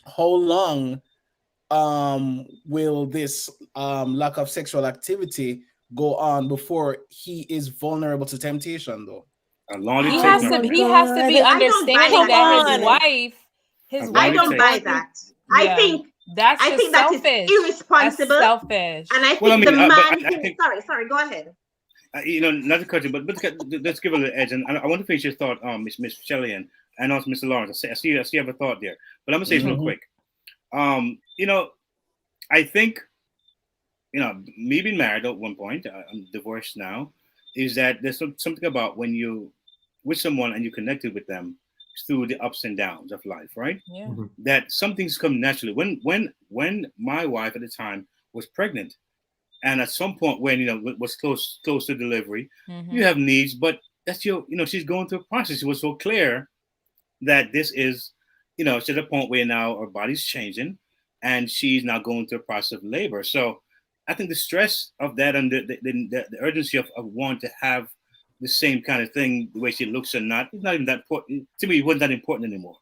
How long will this lack of sexual activity go on before he is vulnerable to temptation, though? He has to be understanding that his wife. I don't buy that. I think that is irresponsible. That's selfish. And I think the man. Sorry, go ahead. You know, not to cut you, but let's give it an edge. And I want to finish your thought, Miss Shelley and also Mr. Lawrence. I see you have a thought there, but I'm gonna say this real quick. You know, I think, you know, me being married at one point, I'm divorced now, is that there's something about when you with someone and you connected with them through the ups and downs of life, right? Yeah. That some things come naturally. When my wife at the time was pregnant, and at some point when, you know, was close to delivery, you have needs, but that's you know, she's going through a process. It was so clear that this is, you know, she's at a point where now her body's changing and she's now going through a process of labor. So I think the stress of that and the urgency of wanting to have the same kind of thing, the way she looks or not, it's not even that important. To me, it wasn't that important anymore.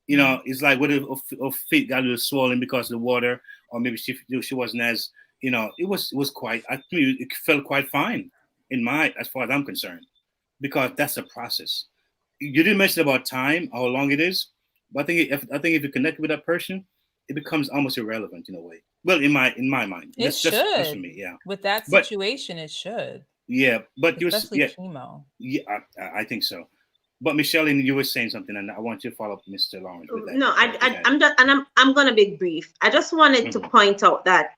You know, it's like whether her feet got a little swollen because of the water, or maybe she wasn't as, you know, it was quite, I think it felt quite fine as far as I'm concerned, because that's a process. You didn't mention about time, how long it is, but I think if you connect with that person, it becomes almost irrelevant in a way. Well, in my mind, it should. Just for me, yeah. With that situation, it should. Yeah, but especially chemo. Yeah, I think so. But Michelle, you were saying something, and I want you to follow up, Mr. Lawrence, with that. No, I'm going to be brief. I just wanted to point out that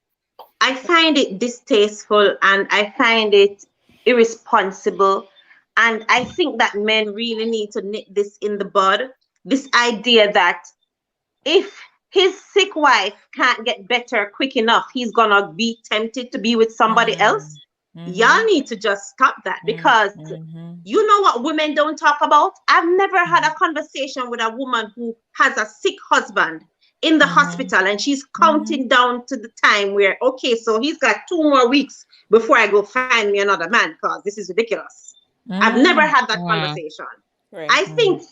I find it distasteful and I find it irresponsible, and I think that men really need to nip this in the bud. This idea that if his sick wife can't get better quick enough, he's gonna be tempted to be with somebody else. Y'all need to just stop that, because you know what women don't talk about? I've never had a conversation with a woman who has a sick husband in the hospital and she's counting down to the time where, okay, so he's got 2 more weeks before I go find me another man, because this is ridiculous. I've never had that conversation. Right. I think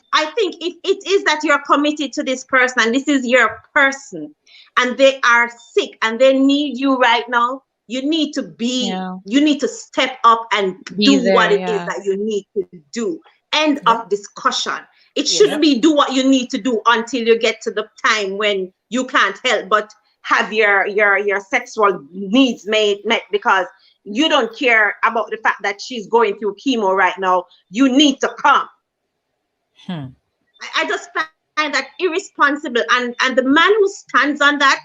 if it is that you're committed to this person and this is your person and they are sick and they need you right now, you need to step up and do what it is that you need to do. End of discussion. It shouldn't be do what you need to do until you get to the time when you can't help but have your sexual needs met, because you don't care about the fact that she's going through chemo right now. You need to come. I just find that irresponsible, and the man who stands on that,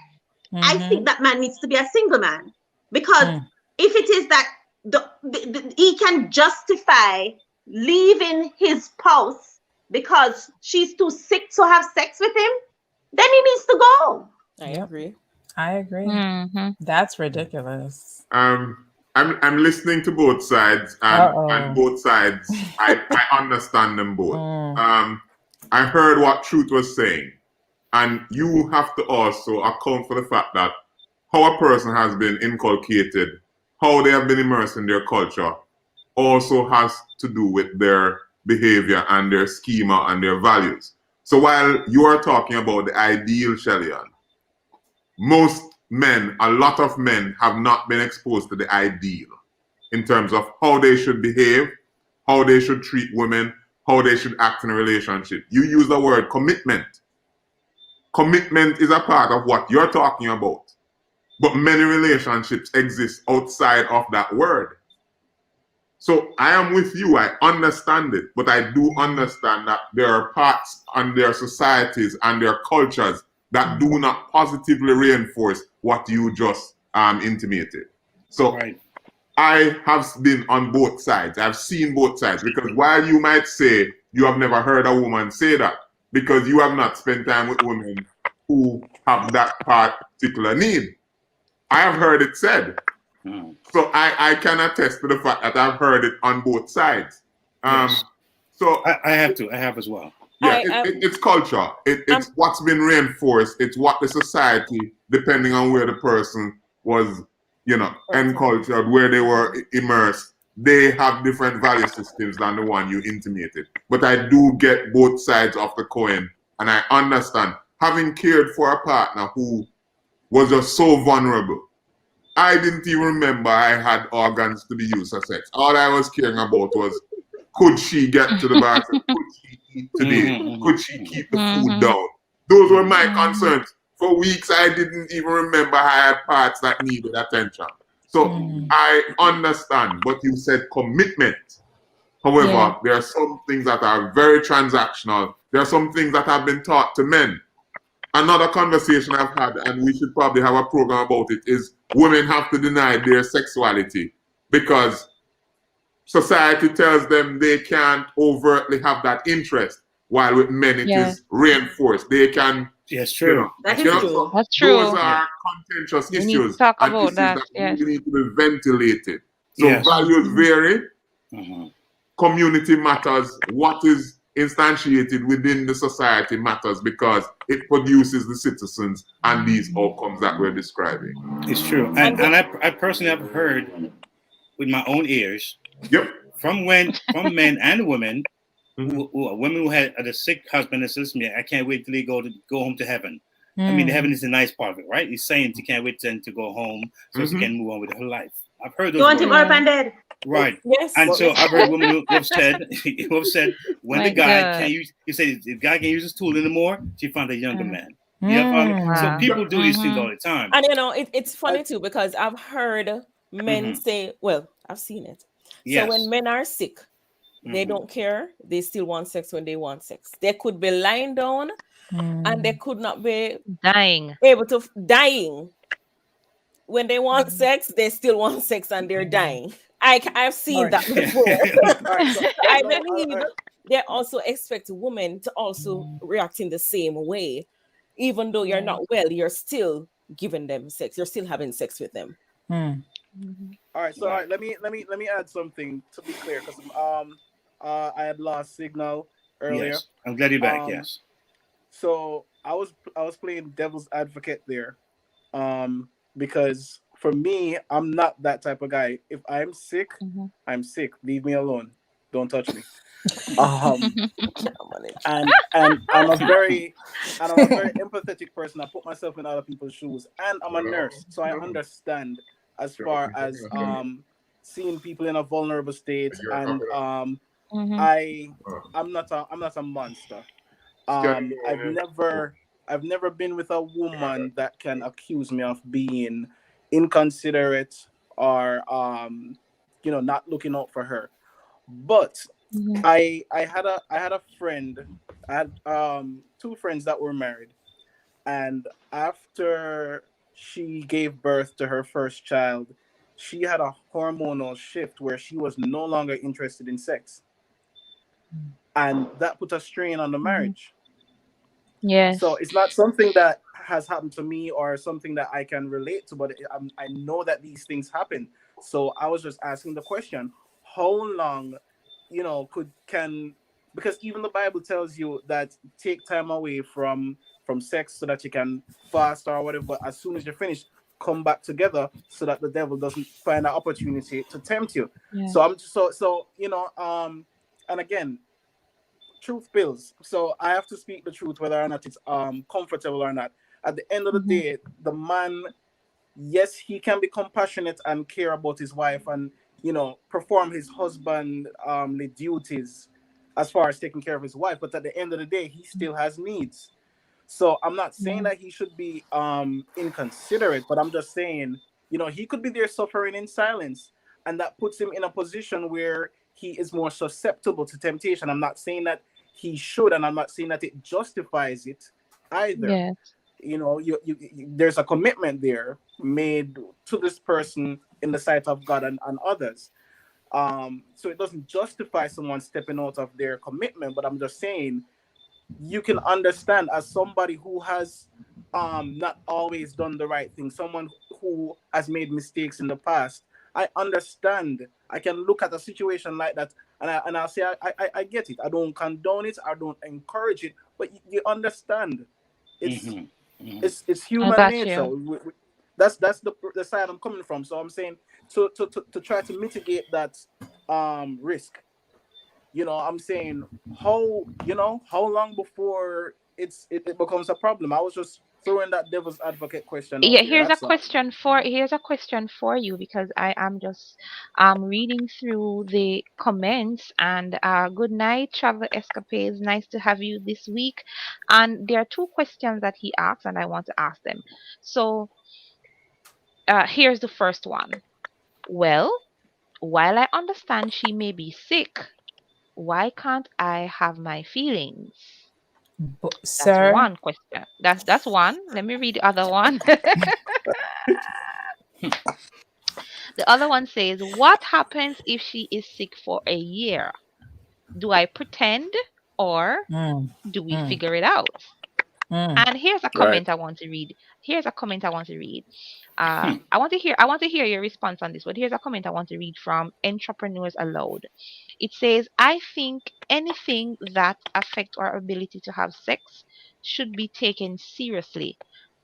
I think that man needs to be a single man, because if it is that he can justify leaving his spouse because she's too sick to have sex with him, then he needs to go. I agree. That's ridiculous. I'm listening to both sides, and both sides, I understand them both. I heard what Truth was saying, and you have to also account for the fact that how a person has been inculcated, how they have been immersed in their culture, also has to do with their behavior and their schema and their values. So while you are talking about the ideal, Shellyan, most men, a lot of men have not been exposed to the ideal in terms of how they should behave, how they should treat women, how they should act in a relationship. You use the word commitment. Commitment is a part of what you're talking about. But many relationships exist outside of that word. So I am with you. I understand it. But I do understand that there are parts and their societies and their cultures that do not positively reinforce what you just intimated. So I have been on both sides. I've seen both sides. Because while you might say you have never heard a woman say that, because you have not spent time with women who have that particular need, I have heard it said. So I can attest to the fact that I've heard it on both sides. So I have as well. Yeah, it's culture. It's what's been reinforced. It's what the society, depending on where the person was, encultured, where they were immersed, they have different value systems than the one you intimated. But I do get both sides of the coin, and I understand. Having cared for a partner who was just so vulnerable, I didn't even remember I had organs to be used for sex. All I was caring about was, could she get to the bathroom? Could she eat today? Could she keep the food down? Those were my concerns. For weeks, I didn't even remember I had parts that needed attention. So I understand, but you said commitment. However, there are some things that are very transactional. There are some things that have been taught to men. Another conversation I've had, and we should probably have a program about it, is women have to deny their sexuality because society tells them they can't overtly have that interest, while with men it is reinforced. They can. Yes, true. That is true. That's true. Those are contentious We need to issues. talk and about issues that, really need to be ventilated. So values vary. Community matters. What is instantiated within the society matters because it produces the citizens and these outcomes that we're describing. It's true. And I personally have heard with my own ears from men and women, women who had a sick husband and says to me, I can't wait till he go home to heaven. I mean, the heaven is the nice part of it, right? He's saying he can't wait to go home so she can move on with her life. I've heard those. You want him up and dead. Right. Yes. And so I've heard women who have said when the guy can't use, he said if the guy can't use his tool anymore, she found a younger man. So people do these things all the time. And it's funny too because I've heard men say, well, I've seen it. So when men are sick, they don't care. They still want sex when they want sex. They could be lying down and they could not be able to dying. When they want sex, they still want sex and they're dying. I've seen that before. I believe they also expect women to also react in the same way. Even though you're not well, you're still giving them sex. You're still having sex with them. All right, so let me add something to be clear because I had lost signal earlier. Yes. I'm glad you're back. Yes. So I was playing devil's advocate there, because for me, I'm not that type of guy. If I'm sick, I'm sick. Leave me alone. Don't touch me. And I'm a very empathetic person. I put myself in other people's shoes, and I'm a nurse, so I understand as far as seeing people in a vulnerable state, and I'm not a monster. I've never been with a woman that can accuse me of being inconsiderate or not looking out for her. But I had a friend. I had two friends that were married, and after she gave birth to her first child, she had a hormonal shift where she was no longer interested in sex, and that put a strain on the marriage. Yes. So it's not something that has happened to me or something that I can relate to, but I know that these things happen. So I was just asking the question: how long, because even the Bible tells you that take time away from sex so that you can fast or whatever. But as soon as you're finished, come back together so that the devil doesn't find an opportunity to tempt you. Yeah. So and again, truth bills. So I have to speak the truth, whether or not it's comfortable or not. At the end of the day, the man, yes, he can be compassionate and care about his wife and perform his husbandly duties as far as taking care of his wife, but at the end of the day, he still has needs. So I'm not saying that he should be inconsiderate, but I'm just saying, you know, he could be there suffering in silence, and that puts him in a position where he is more susceptible to temptation. I'm not saying that he should, and I'm not saying that it justifies it either. Yes. You know, there's a commitment there made to this person in the sight of God and others. So it doesn't justify someone stepping out of their commitment, but I'm just saying you can understand, as somebody who has not always done the right thing, someone who has made mistakes in the past. I understand. I can look at a situation like that and I'll say I get it. I don't condone it. I don't encourage it. But you understand. It's human nature. That's the side I'm coming from. So I'm saying to try to mitigate that risk. You know, I'm saying how long before it becomes a problem. I was just throwing that devil's advocate question. Yeah, here's a question for you, because I am just reading through the comments, and good night, Travel Escapades. Nice to have you this week. And there are two questions that he asked, and I want to ask them. So here's the first one. Well, while I understand she may be sick, why can't I have my feelings? Sir? That's one question. That's one. Let me read the other one. The other one says, what happens if she is sick for a year? Do I pretend, or do we figure it out? And here's a comment I want to read. I want to hear your response on this, but here's a comment I want to read from Entrepreneurs Aloud. It says, I think anything that affects our ability to have sex should be taken seriously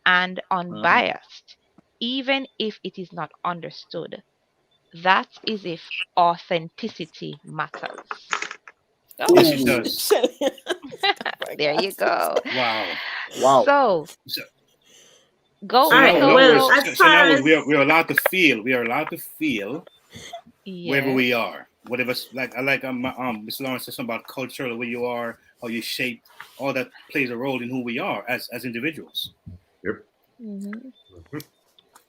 and unbiased, even if it is not understood. That is if authenticity matters. Oh. Yes, it does. There you go. Wow. So go. We're allowed to feel. We are allowed to feel wherever we are. Whatever, Mr. Lawrence said something about culture, where you are, how you shape, all that plays a role in who we are as individuals. Yep.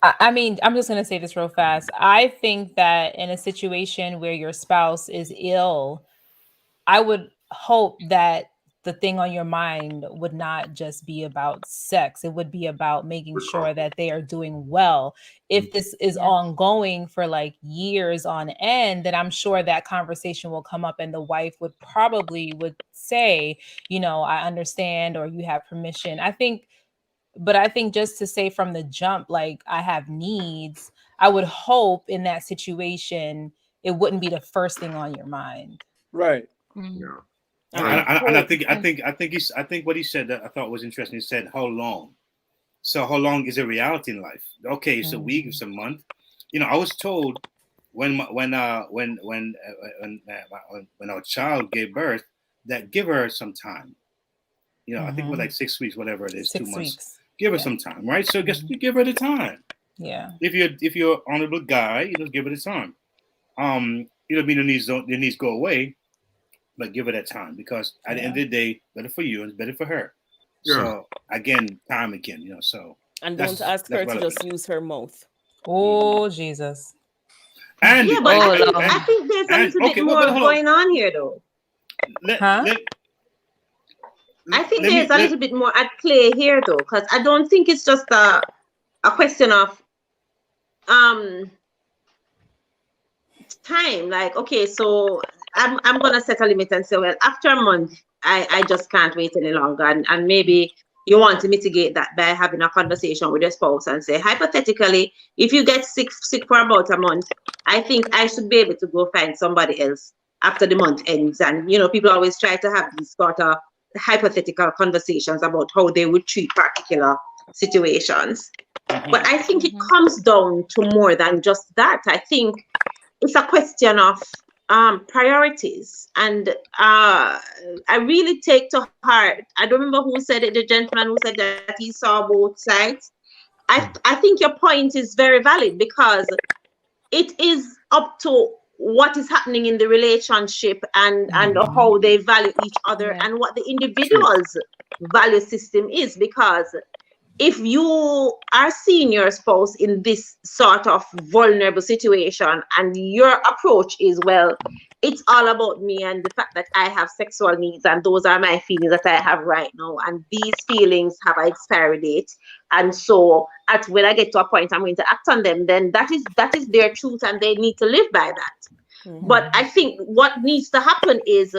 I mean, I'm just going to say this real fast. I think that in a situation where your spouse is ill, I would hope that the thing on your mind would not just be about sex. It would be about making sure that they are doing well. If this is ongoing for like years on end, then I'm sure that conversation will come up, and the wife would say, you know, I understand, or you have permission. I think just to say from the jump, like, I have needs, I would hope in that situation it wouldn't be the first thing on your mind. Right. Yeah. And I think what he said that I thought was interesting. He said, "How long?" So, how long is a reality in life? Okay, it's a week, it's a month. You know, I was told when our child gave birth that give her some time. You know, I think it was like 6 weeks, whatever it is, 2 months. Give her some time, right? So, just you give her the time. Yeah. If you're an honorable guy, you just give her the time. You don't mean your needs go away. But give her that time, because at the end of the day, better for you and better for her. Yeah. So again, you know. So and don't ask her to just use her mouth. Oh Jesus! And I think there's a little bit more going on here, though. I think there's a little bit more at play here, though, because I don't think it's just a question of time. Like, okay, so I'm gonna set a limit and say, well, after a month, I just can't wait any longer, and maybe you want to mitigate that by having a conversation with your spouse and say, hypothetically, if you get sick for about a month, I think I should be able to go find somebody else after the month ends. And you know, people always try to have these sort of hypothetical conversations about how they would treat particular situations. But I think it comes down to more than just that. I think it's a question of priorities, and I really take to heart. I don't remember who said it. The gentleman who said that he saw both sides. I think your point is very valid, because it is up to what is happening in the relationship and how they value each other and what the individual's value system is. Because if you are seeing your spouse in this sort of vulnerable situation and your approach is, well, it's all about me and the fact that I have sexual needs and those are my feelings that I have right now, and these feelings have an expiry date, and so when I get to a point I'm going to act on them, then that is their truth and they need to live by that. But I think what needs to happen is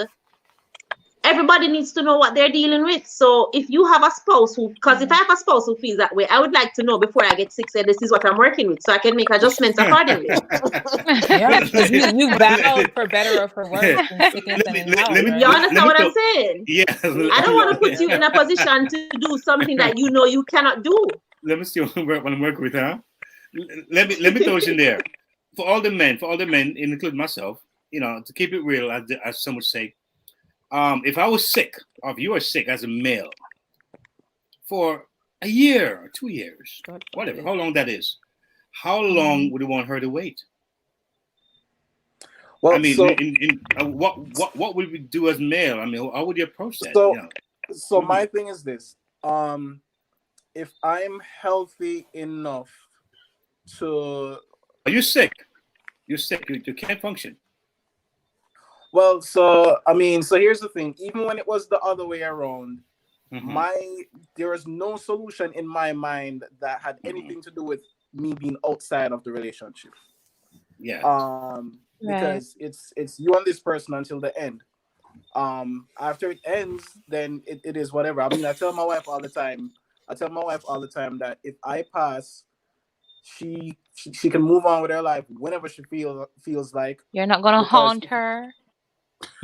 everybody needs to know what they're dealing with. So if you have a spouse because if I have a spouse who feels that way, I would like to know before I get sick, say this is what I'm working with, so I can make adjustments accordingly. Yeah, because you battle for better or for worse. You understand what I'm saying? Yeah. I don't want to put you in a position to do something that you know you cannot do. Let me see what I'm working with, huh? Let me throw it in there. For all the men, including myself, to keep it real, as some would say, if I was sick, or if you are sick as a male for a year or 2 years, whatever, how long that is, how long would you want her to wait? Well, I mean, what would we do as male? I mean, how would you approach that? So my thing is this: if I'm healthy enough to, you're sick. You're sick. You can't function. Well, so here's the thing. Even when it was the other way around, there was no solution in my mind that had anything to do with me being outside of the relationship. Yeah. Because it's you and this person until the end. After it ends, then it is whatever. I mean, I tell my wife all the time that if I pass, she can move on with her life whenever she feels like. You're not gonna haunt her.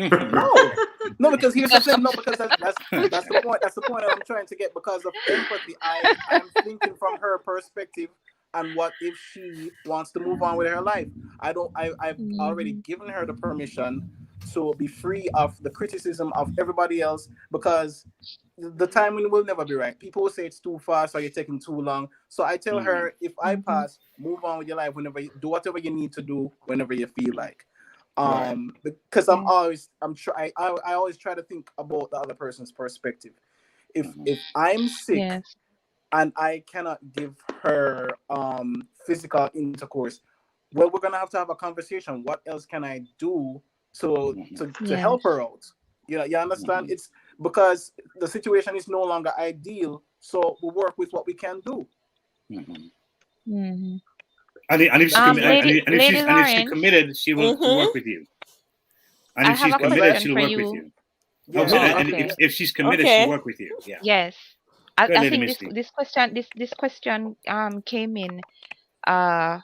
No, because here's the thing. No, because that's the point. That's the point I'm trying to get. Because of empathy, I'm thinking from her perspective. And what if she wants to move on with her life? I've already given her the permission to be free of the criticism of everybody else, because the timing will never be right. People will say it's too fast or you're taking too long. So I tell her, if I pass, move on with your life whenever you do whatever you need to do whenever you feel like. Because I always try to think about the other person's perspective. If I'm sick and I cannot give her physical intercourse, well, we're gonna have to have a conversation. What else can I do to help her out? You understand? It's because the situation is no longer ideal, so we work with what we can do. And if she's committed, she will work with you. And if she's committed, she'll work with you. And if she's committed, she'll work with you. Yeah. Yes. I think this question came in. I'm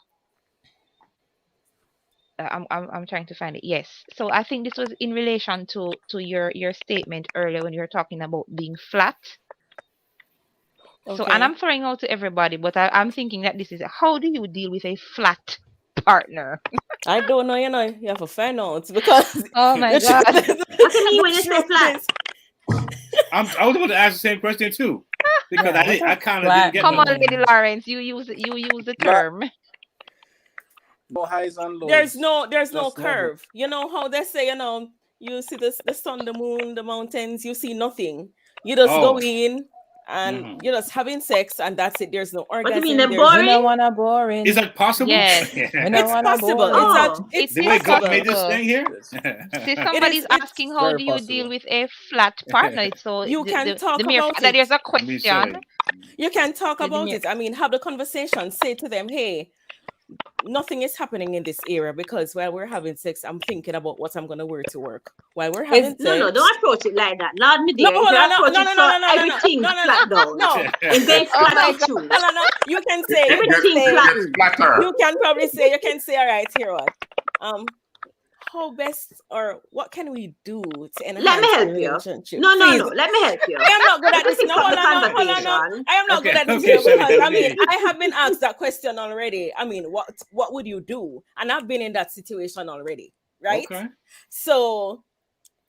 trying to find it. Yes. So I think this was in relation to your statement earlier when you were talking about being flat. Okay. So, and I'm throwing out to everybody, but I'm thinking that this is how do you deal with a flat partner? I don't know, you have to find out, because oh my god, what do you mean when you say flat? I was about to ask the same question too, because I kind of didn't get. Come on, Lady Lawrence, you use the term. No highs and lows. There's no curve. You know how they say, you see the sun, the moon, the mountains, you see nothing. You just go in and you're just having sex and that's it. There's no orgasm. What do you mean, boring? We don't want to boring. Is that possible? Yes. It's possible. It's the way God made this thing here. See, somebody's asking how do you deal with a flat partner? So you can talk the mere about fact that there's a question. You can talk about it. I mean, have the conversation. Say to them, hey, nothing is happening in this area because while we're having sex, I'm thinking about what I'm gonna wear to work. While we're having sex, no, don't approach it like that. Lord, me dear, everything flat down. No, and then flat out. No. You can say everything flat. You can probably say, all right, here what? How best or what can we do to enhance let me help relationship? You. No. Let me help you. I am not good at this. No, hold on. I am not good at this because I mean, I have been asked that question already. I mean, what would you do? And I've been in that situation already, right? Okay. So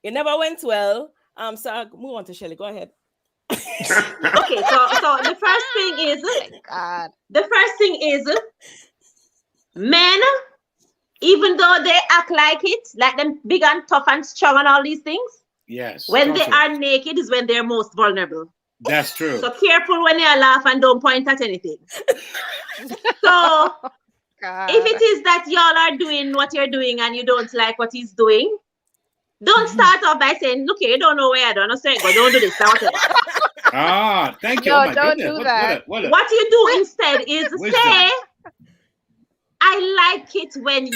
it never went well. So I'll move on to Shelly. Go ahead. Okay, so the first thing is, men even though they act like it, like them big and tough and strong and all these things, Yes. when they are naked is when they're most vulnerable. That's true. So careful when you laugh and don't point at anything. So if it is that y'all are doing what you're doing and you don't like what he's doing, don't start off by saying, look here, you don't know where I don't know, so don't do this. Thank you. No, Oh my don't goodness. do that. What you do instead is say, I like it when you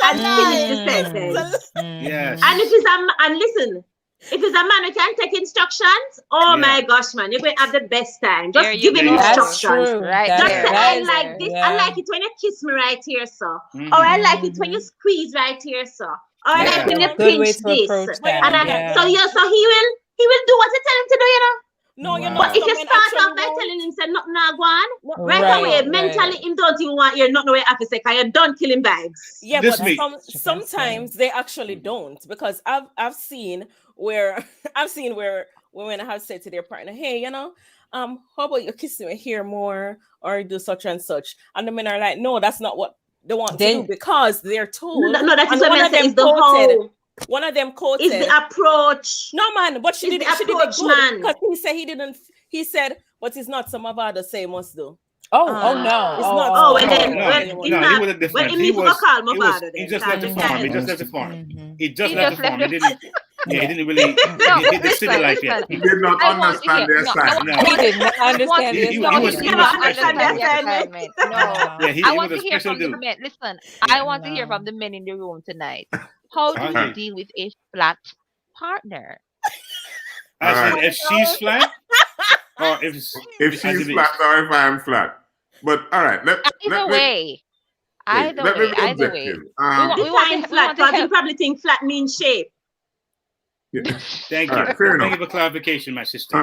and finish the sentence. Yes. And if it's and listen, if it's a man who can take instructions, my gosh, man, you're going to have the best time. Just give him instructions. Right. Just say, I like this. I like it when you kiss me right here, sir. Or I like it when you squeeze right here, sir. Or I like when you pinch this. And so he will do what you tell him to do, you know. No, you're not. But if you start off by telling him, say, nothing not go on, right away, mentally, him don't even want you, nothing away after say, because you don't kill him vibes. Yeah, but sometimes they actually don't, because I've seen where women have said to their partner, hey, you know, how about you kiss me here more or do such and such? And the men are like, no, that's not what they want to do, because they're told. No, that is what I say is the whole. One of them quoted. Is the approach. No, man, but she did it good. Because he said, but it's not some of others say must do. No. It's not. He just left the farm. He didn't really civilize yet. He did not understand their assignment. He did not understand He was assignment. No. Yeah, I want to hear from the men. Listen, I want to hear from the men in the room tonight. How do you deal with a flat partner? If she's flat, or if she's flat, or if I'm flat. But all right, either way. Either way. We want flat, because you probably think flat means shape. Yeah. Thank you. Right, Thank you for clarification, my sister.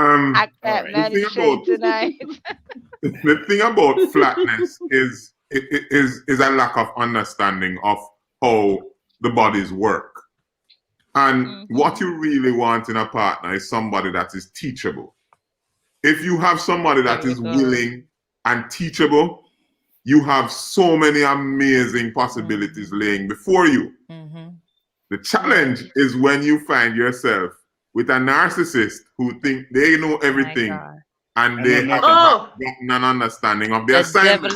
The thing about flatness is a lack of understanding of how the bodies work. And what you really want in a partner is somebody that is teachable. If you have somebody that is willing and teachable, you have so many amazing possibilities laying before you. The challenge is when you find yourself with a narcissist who think they know everything and they haven't gotten an understanding of their assignment.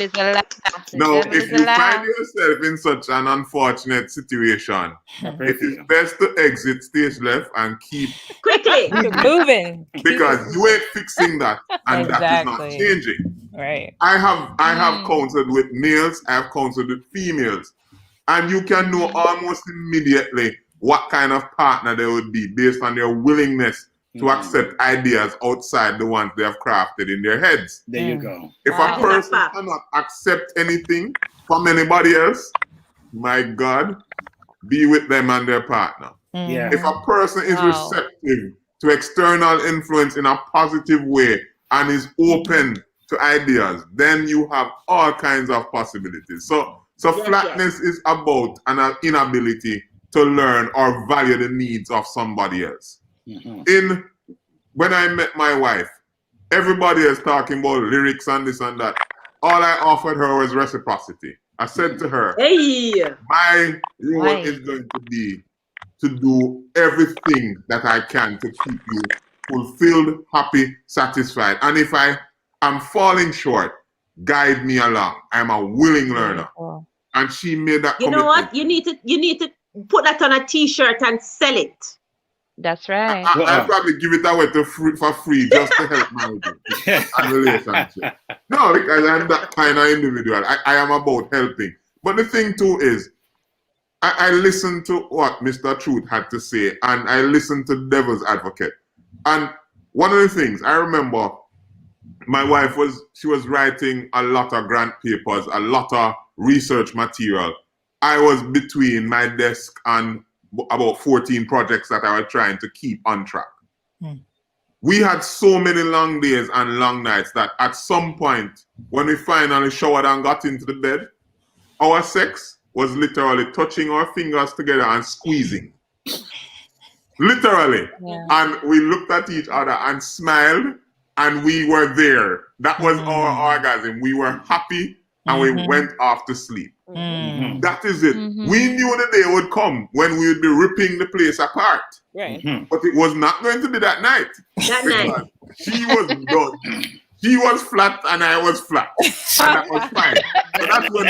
Now, if you find yourself in such an unfortunate situation, it is best to exit stage left and keep quickly moving, because you ain't fixing that, and that is not changing. Right. I have counseled with males, I have counseled with females, and you can know almost immediately what kind of partner they would be based on their willingness to accept ideas outside the ones they have crafted in their heads. There you go. If a person cannot accept anything from anybody else, my God, be with them and their partner. Yeah. If a person is receptive to external influence in a positive way and is open to ideas, then you have all kinds of possibilities. So flatness is about an inability to learn or value the needs of somebody else. When I met my wife, everybody is talking about lyrics and this and that. All I offered her was reciprocity. I said to her, my role is going to be to do everything that I can to keep you fulfilled, happy, satisfied. And if I am falling short, guide me along. I'm a willing learner. And she made that commitment. You know what? You need to put that on a t-shirt and sell it. That's right. I'll probably give it away for free just to help marriage and relationship. No, because I'm that kind of individual. I am about helping. But the thing too is, I listened to what Mr. Truth had to say, and I listened to Devil's Advocate. And one of the things I remember, my wife was writing a lot of grant papers, a lot of research material. I was between my desk and about 14 projects that I was trying to keep on track. We had so many long days and long nights that at some point, when we finally showered and got into the bed, our sex was literally touching our fingers together and squeezing. Literally. Yeah. And we looked at each other and smiled, and we were there. That was our orgasm. We were happy and we went off to sleep. Mm-hmm. That is it. We knew the day would come when we would be ripping the place apart. Right. But it was not going to be that night. That night. She was done. He was flat and I was flat. And that was fine. So that's when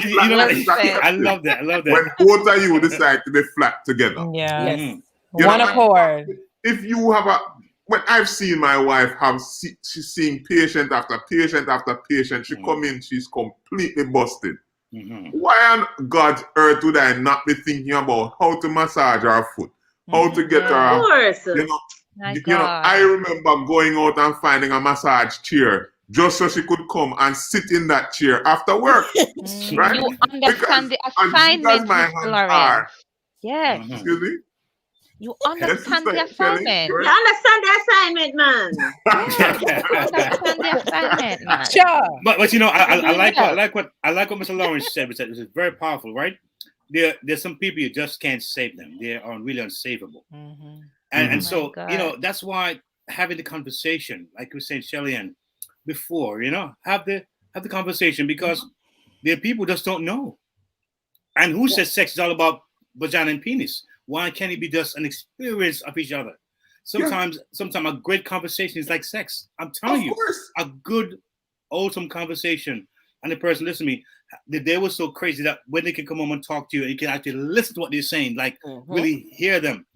I love that. When both of you decide to be flat together. Yeah. Yes. One accord. If you have when I've seen my wife she's seeing patient after patient after patient, she come in, she's completely busted. Why on God's earth would I not be thinking about how to massage her foot? How to get her, Of course. I remember going out and finding a massage chair just so she could come and sit in that chair after work. Right? You understand the assignment, Mr. Lawrence. Yes. Excuse me? You understand the assignment. You understand the assignment, man. You understand the assignment, man. Sure. But I like what Mr. Lawrence said. It was very powerful, right? There's some people you just can't save them. They are really unsavable. And so that's why having the conversation, like we were saying, Shelly-Ann, before, have the conversation, because there are people just don't know. And who says sex is all about vagina and penis? Why can't it be just an experience of each other? Sometimes a great conversation is like sex. I'm telling you, a good, wholesome conversation. And the person, listen to me, they were so crazy that when they can come home and talk to you, and you can actually listen to what they're saying, like really hear them.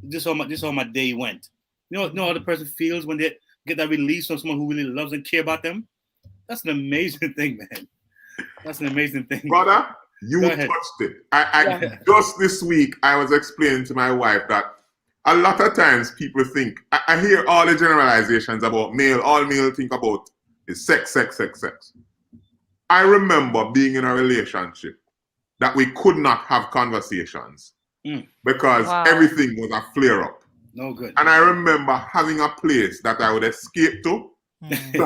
This is how my day went. You know how the person feels when they get that release from someone who really loves and care about them? That's an amazing thing, man. That's an amazing thing. Brother, you touched it. I just this week, I was explaining to my wife that a lot of times people think, I hear all the generalizations about male, all male think about is sex. I remember being in a relationship that we could not have conversations because everything was a flare-up. No good. And I remember having a place that I would escape to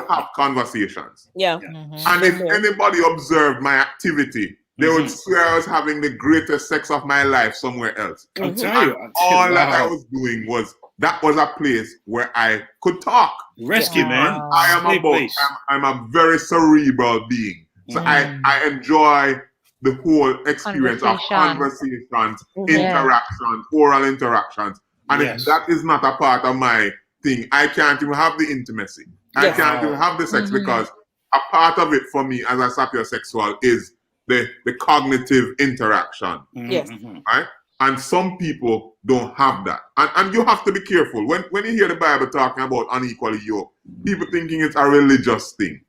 have conversations. Yeah. And if anybody observed my activity, they would swear I was having the greatest sex of my life somewhere else. I'll tell you. All that I was doing was a place where I could talk. Rescue, man. I'm a very cerebral being. So I enjoy the whole experience of conversations, interactions, oral interactions. And if that is not a part of my thing, I can't even have the intimacy. I can't even have the sex because a part of it for me as a sapiosexual is the cognitive interaction. Yes. Right? And some people don't have that. And you have to be careful. When you hear the Bible talking about unequally yoked, people thinking it's a religious thing.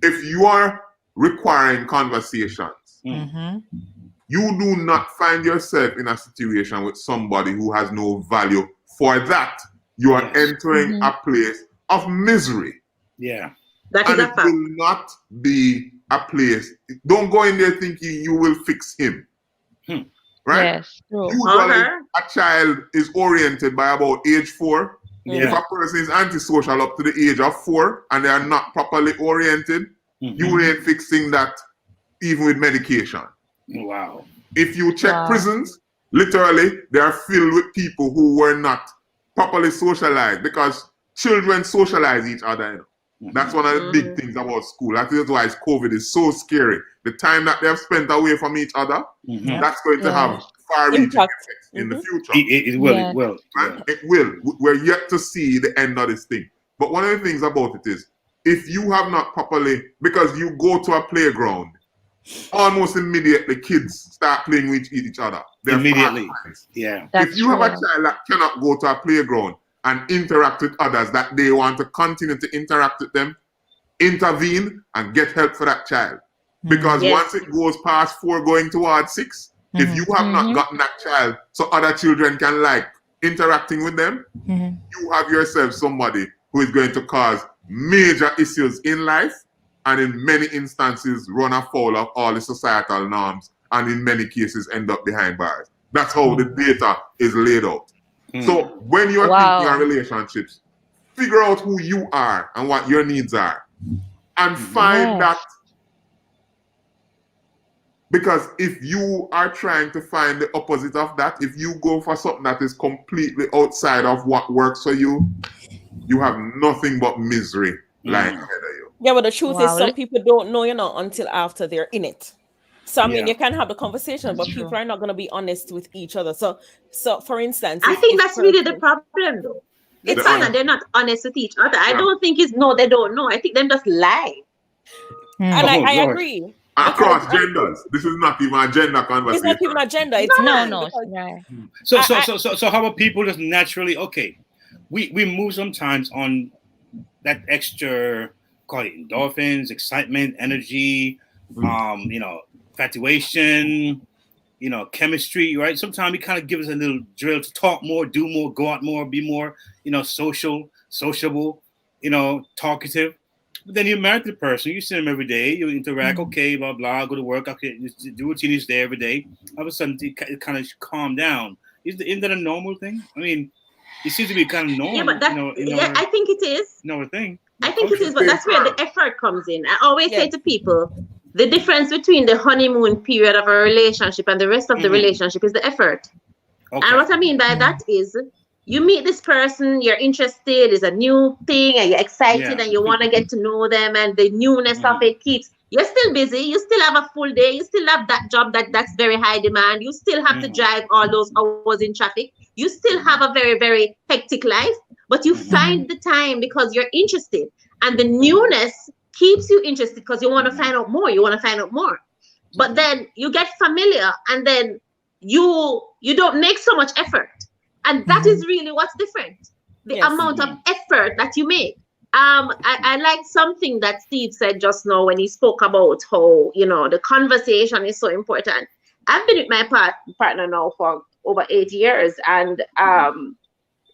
If you are requiring conversations, you do not find yourself in a situation with somebody who has no value for that. You are entering a place of misery. Yeah. That is and it will not be a place. Don't go in there thinking you will fix him. Right? Yes. Usually, a child is oriented by about age 4. If a person is antisocial up to the age of 4 and they are not properly oriented, you ain't fixing that even with medication. Wow. If you check prisons, literally, they are filled with people who were not properly socialized because children socialize each other. That's one of the big things about school. That is why COVID is so scary. The time that they have spent away from each other, that's going to have far-reaching effects in the future. It will. It will. Right? It will. We're yet to see the end of this thing. But one of the things about it is, if you have not properly, because you go to a playground, almost immediately kids start playing with each other. They're immediately. Yeah. If you have a child that cannot go to a playground and interact with others that they want to continue to interact with them, intervene and get help for that child. Because once it goes past 4 going towards 6, if you have not gotten that child so other children can like interacting with them, you have yourself somebody who is going to cause major issues in life and in many instances run afoul of all the societal norms and in many cases end up behind bars. That's how the data is laid out. So when you're thinking of relationships, figure out who you are and what your needs are and find that. Because if you are trying to find the opposite of that, if you go for something that is completely outside of what works for you, you have nothing but misery lying ahead of you. Yeah, but the truth is, Wow. some people don't know, until after they're in it. So I mean, Yeah. you can have the conversation, but That's people true. are not going to be honest with each other. So for instance, I think that's really the problem, though. It's It's The not fine. that they're not honest with each other. I Yeah. don't think it's no, they don't know. I think them just lie. And Oh, I Lord. agree. Across Because genders. This is not even a gender it's conversation. not even a gender. It's No, fine no, because right. So how about people just naturally, okay, we move sometimes on that extra, call it endorphins, excitement, energy, infatuation, chemistry, right? Sometimes it kind of gives us a little drill to talk more, do more, go out more, be more, sociable, talkative. But then you're married to the person, you see them every day, you interact, okay, blah, blah, go to work, okay, you do routine each day, every day. All of a sudden, it kind of calm down. Isn't that a normal thing? I mean, it seems to be kind of normal, Yeah, but I think it is. our thing. I think it is, but that's where the effort comes in. I always say Yes. to people, the difference between the honeymoon period of a relationship and the rest of the relationship is the effort. Okay. And what I mean by that is you meet this person, you're interested, it's a new thing, and you're excited Yeah. and you want to get to know them, and the newness of it keeps you're still busy, you still have a full day, you still have that job that's very high demand, you still have to drive all those hours in traffic, you still have a very, very hectic life, but you find the time because you're interested. And the newness keeps you interested because you want to find out more. But then you get familiar, and then you don't make so much effort. And that is really what's different. The Yes. amount of effort that you make. I like something that Steve said just now when he spoke about how, the conversation is so important. I've been with my partner now for over 8 years, and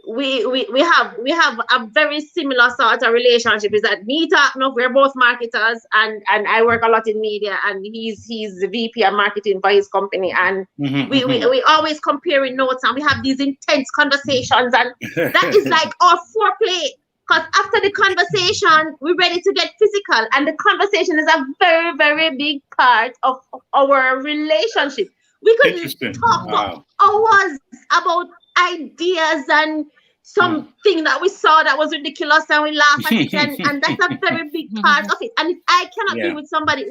we have a very similar sort of relationship. Is that me talking of, we're both marketers, and I work a lot in media, and he's the VP of marketing for his company, and we always comparing notes, and we have these intense conversations, and that is like our foreplay. Because after the conversation, we're ready to get physical, and the conversation is a very, very big part of our relationship. We could talk for hours about ideas and something that we saw that was ridiculous, and we laugh at it, and that's a very big part of it. And if I cannot be with somebody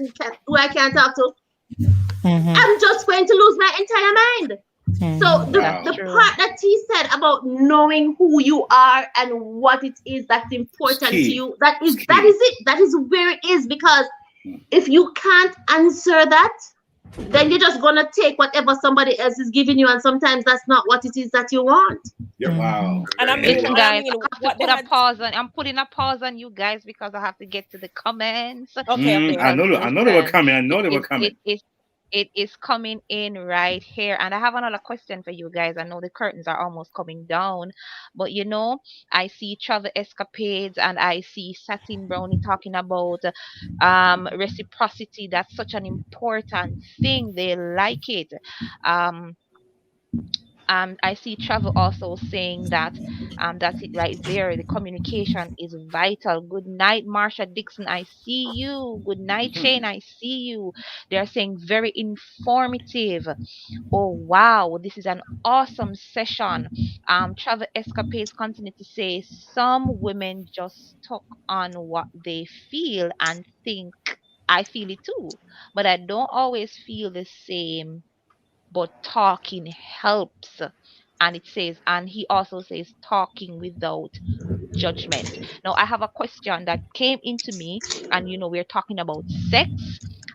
who I can't talk to, I'm just going to lose my entire mind. So the part that he said about knowing who you are and what it is that's important to you, that is it. That is where it is, because if you can't answer that, then you're just gonna take whatever somebody else is giving you, and sometimes that's not what it is that you want. Yeah. Wow. And I mean, Listen, guys, I what have to put a pause on. I'm putting a pause on you guys because I have to get to the comments. Okay. I know they were coming. It is coming in right here. And I have another question for you guys. I know the curtains are almost coming down, but I see travel escapades, and I see Satin Brownie talking about reciprocity. That's such an important thing. They like it. I see Travel also saying that that's it right there. The communication is vital. Good night, Marsha Dixon. I see you. Good night, Shane. I see you. They're saying very informative. Oh wow, this is an awesome session. Travel Escapades continue to say some women just stuck on what they feel and think I feel it too, but I don't always feel the same, but talking helps. And it says, and he also says, talking without judgment. Now, I have a question that came into me, and we're talking about sex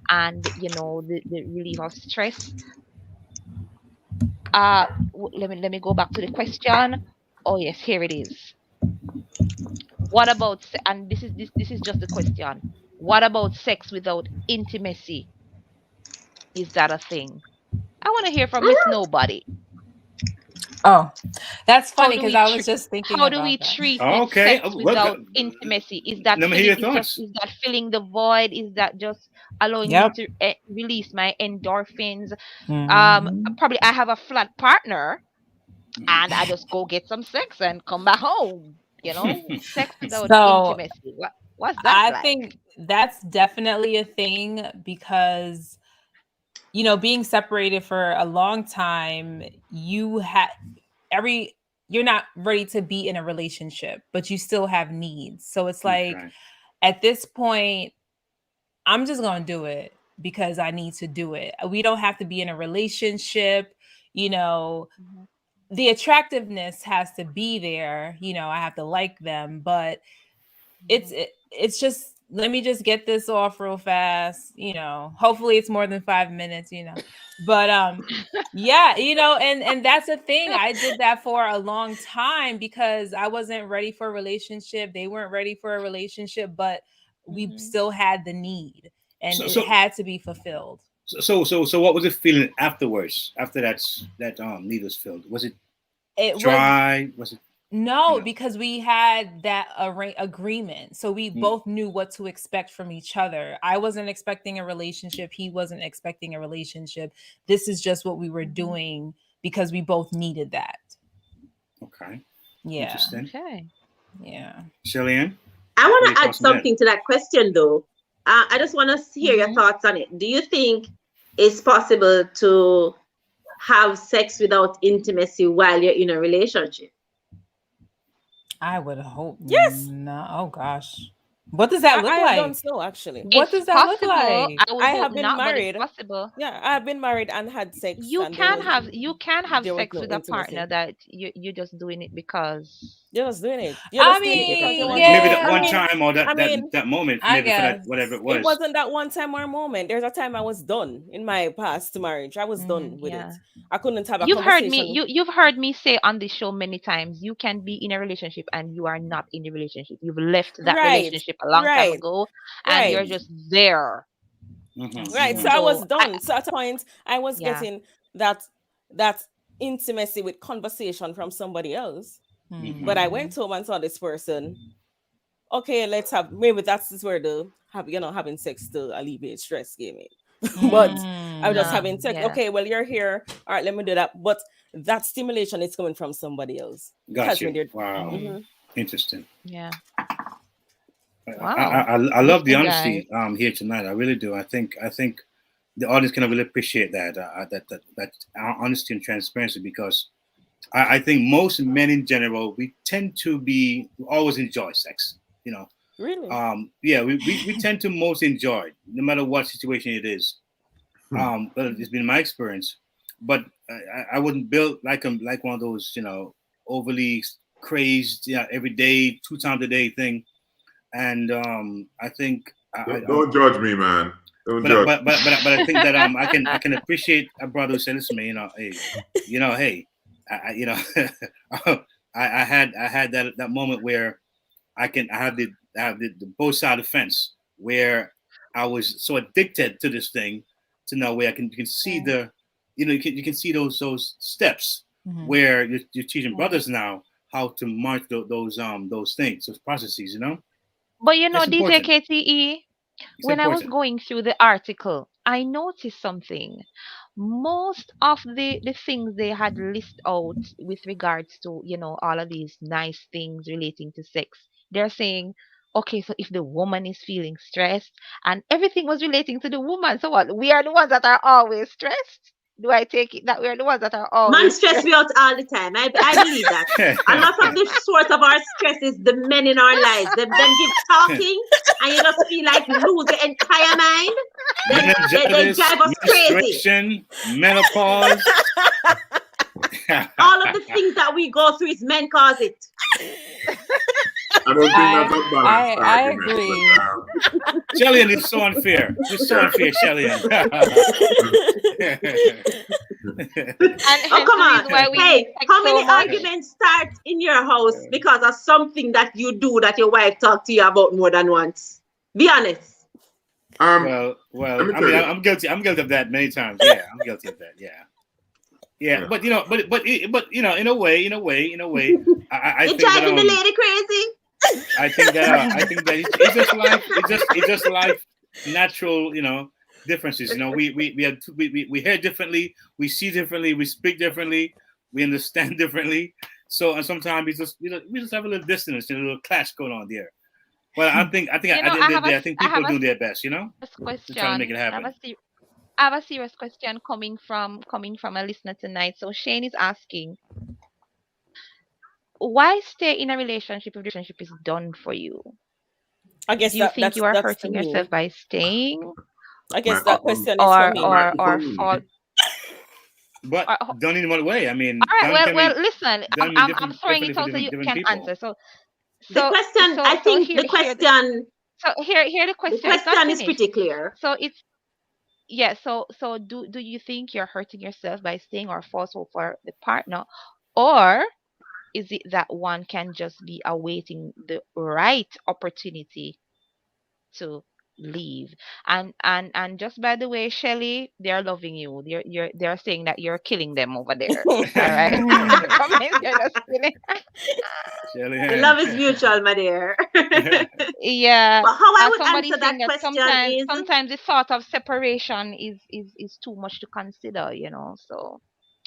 and the relief of stress. Let me go back to the question. Oh yes, here it is. What about and this is just the question. What about sex without intimacy? Is that a thing? I want to hear from Miss Nobody. Oh, that's funny because I was just thinking. How do we treat sex without intimacy? Is that filling the void? Is that just allowing me to release my endorphins? Probably I have a flat partner, and I just go get some sex and come back home. Sex without intimacy. What's that? I think that's definitely a thing because being separated for a long time, you're not ready to be in a relationship, but you still have needs. So it's like at this point, I'm just going to do it because I need to do it. We don't have to be in a relationship, you know. The attractiveness has to be there, you know, I have to like them, but it's just, let me just get this off real fast, you know. Hopefully it's more than 5 minutes, you know. But yeah, you know, and that's the thing. I did that for a long time because I wasn't ready for a relationship. They weren't ready for a relationship, but we still had the need, and it had to be fulfilled. So what was it feeling afterwards? After that need was filled, was it dry? Was it? No, because we had that agreement. So we both knew what to expect from each other. I wasn't expecting a relationship. He wasn't expecting a relationship. This is just what we were doing because we both needed that. Okay. Yeah. Interesting. Okay. Yeah. Shelley-Ann? I want to add something to that question, though. I just want to hear your thoughts on it. Do you think it's possible to have sex without intimacy while you're in a relationship? I would hope. Yes. No. Oh gosh. What does that look I like? have done so, actually. What does that look like? I have been married. Possible. Yeah, I have been married and had sex. You and can have sex no with a partner that you're just doing it because you're just doing it. I mean, maybe that one time or that moment, maybe for that whatever it was. It wasn't that one time or moment. There's a time I was done in my past marriage. I was done with it. I couldn't have a conversation. You've heard me say on the show many times, you can be in a relationship and you are not in the relationship. You've left that relationship a long time ago and you're just there. Right. So I was done. So at a point I was getting that intimacy with conversation from somebody else. But I went home and saw this person. Okay, let's have, maybe that's where having sex to alleviate stress came in. But I was just having sex. Okay, well, you're here. All right, let me do that. But that stimulation is coming from somebody else. Gotcha. Wow. Interesting. Yeah. Wow. I love the honesty here tonight. I really do. I think the audience can really appreciate that honesty and transparency, because I think most men in general, we tend to always enjoy sex. You know. Really? Yeah, we tend to most enjoy it, no matter what situation it is. But it's been my experience. But I wouldn't build like one of those, you know, overly crazed, every day, 2 times a day thing. And I think don't judge me, man. Don't judge. But I think that I can appreciate a brother who said, listen, man, hey, I had that moment where I have the both sides of the fence, where I was so addicted to this thing to know where you can see you can see those steps where you're teaching brothers now how to mark those things, those processes, you know. But you know, DJ KTE, when I was going through the article, I noticed something. Most of the things they had listed out with regards to, you know, all of these nice things relating to sex, they're saying, okay, so if the woman is feeling stressed, and everything was relating to the woman, so what? We are the ones that are always stressed? Do I take it that we're the ones that are always man stress me out all the time? I believe that. A lot of the source of our stress is the men in our lives. Them keep talking, and you just feel like you lose your entire mind. They drive us crazy. Menopause. All of the things that we go through is men cause it. I don't think that's a balanced I argument, agree. Shelley-Ann is so unfair. It's so unfair, Shelley-Ann. Oh, come on. Hey, how many arguments start in your house because of something that you do that your wife talked to you about more than once? Be honest. Well, I mean, I'm guilty. I'm guilty of that many times. Yeah, I'm guilty of that. Yeah. But you know, but you know, in a way, I you're think driving the lady crazy. I think that it's just life, natural, you know, differences. You know, we hear differently, we see differently, we speak differently, we understand differently. So and sometimes we just have a little distance, a little clash going on there. But I think people do their best, you know, to try to make it happen. I have a serious question coming from a listener tonight. So Shane is asking, why stay in a relationship if the relationship is done for you? I guess Do you think you are that's hurting for me. yourself by staying, I guess that question is for me. or fall? But done in what way? I mean, All right. done Well, can be listen. done I'm throwing differently it for out so you different can people. answer. So The question, so I think here the question, here the question. the It's not question is finished. pretty clear. So it's yeah. So do you think you're hurting yourself by staying or forceful for the partner, or is it that one can just be awaiting the right opportunity to leave? And just by the way, Shelly, they're loving you. They're saying that you're killing them over there. All right. Comments, you're just kidding. The love is mutual, my dear. Yeah. But how I And would somebody answer saying that that question is, sometimes the thought of separation is too much to consider, So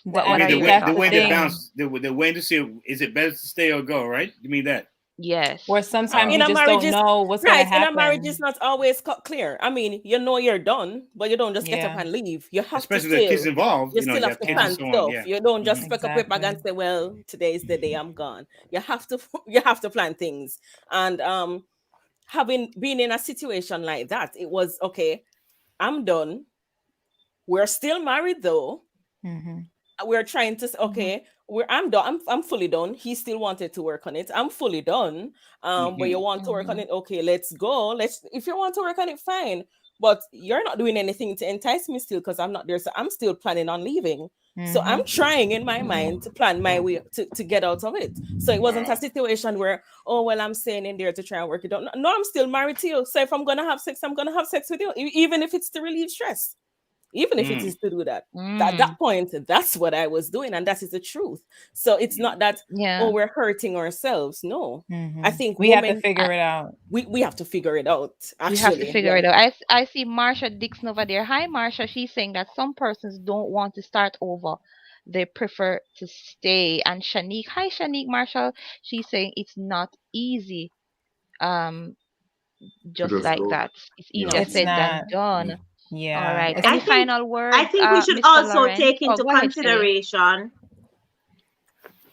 what You mean are the your way thoughts they on that? bounce, the way to see is it better to stay or go, right? You mean that? Yes. Or sometimes In you a just marriage don't is know what's going to right. In a happen. marriage is not always clear. I mean, you're done, but you don't just get up Yeah. and leave. You have Especially to the kids still. involved, You you know, still you have have to kids and plan so on. stuff. Yeah. You don't just pick up your bag Exactly. and say, "Well, today's the day I'm gone." You have to plan things. And having been in a situation like that, it was okay. I'm done. We're still married though. We're trying to okay. I'm done. I'm fully done. He still wanted to work on it. I'm fully done. But you want to work on it? Okay, let's go. If you want to work on it, fine. But you're not doing anything to entice me still because I'm not there. So I'm still planning on leaving. So I'm trying in my mind to plan my way to get out of it. So it wasn't a situation where, oh, well, I'm staying in there to try and work it out. No, I'm still married to you. So if I'm going to have sex, I'm going to have sex with you, even if it's to relieve stress. Even if it is to do that. At that point, that's what I was doing. And that is the truth. So it's not that, oh, we're hurting ourselves. No. I think we have to figure it out. We have to figure it out, actually. We have to figure it out. I see Marsha Dixon over there. Hi, Marsha. She's saying that some persons don't want to start over. They prefer to stay. And Shanique, hi, Shanique Marshall. She's saying it's not easy. Just like that. It's easier said than done. Yeah. All right. Any final words? I think we should Mr. also Lawrence? take into Go ahead, Shelley. consideration.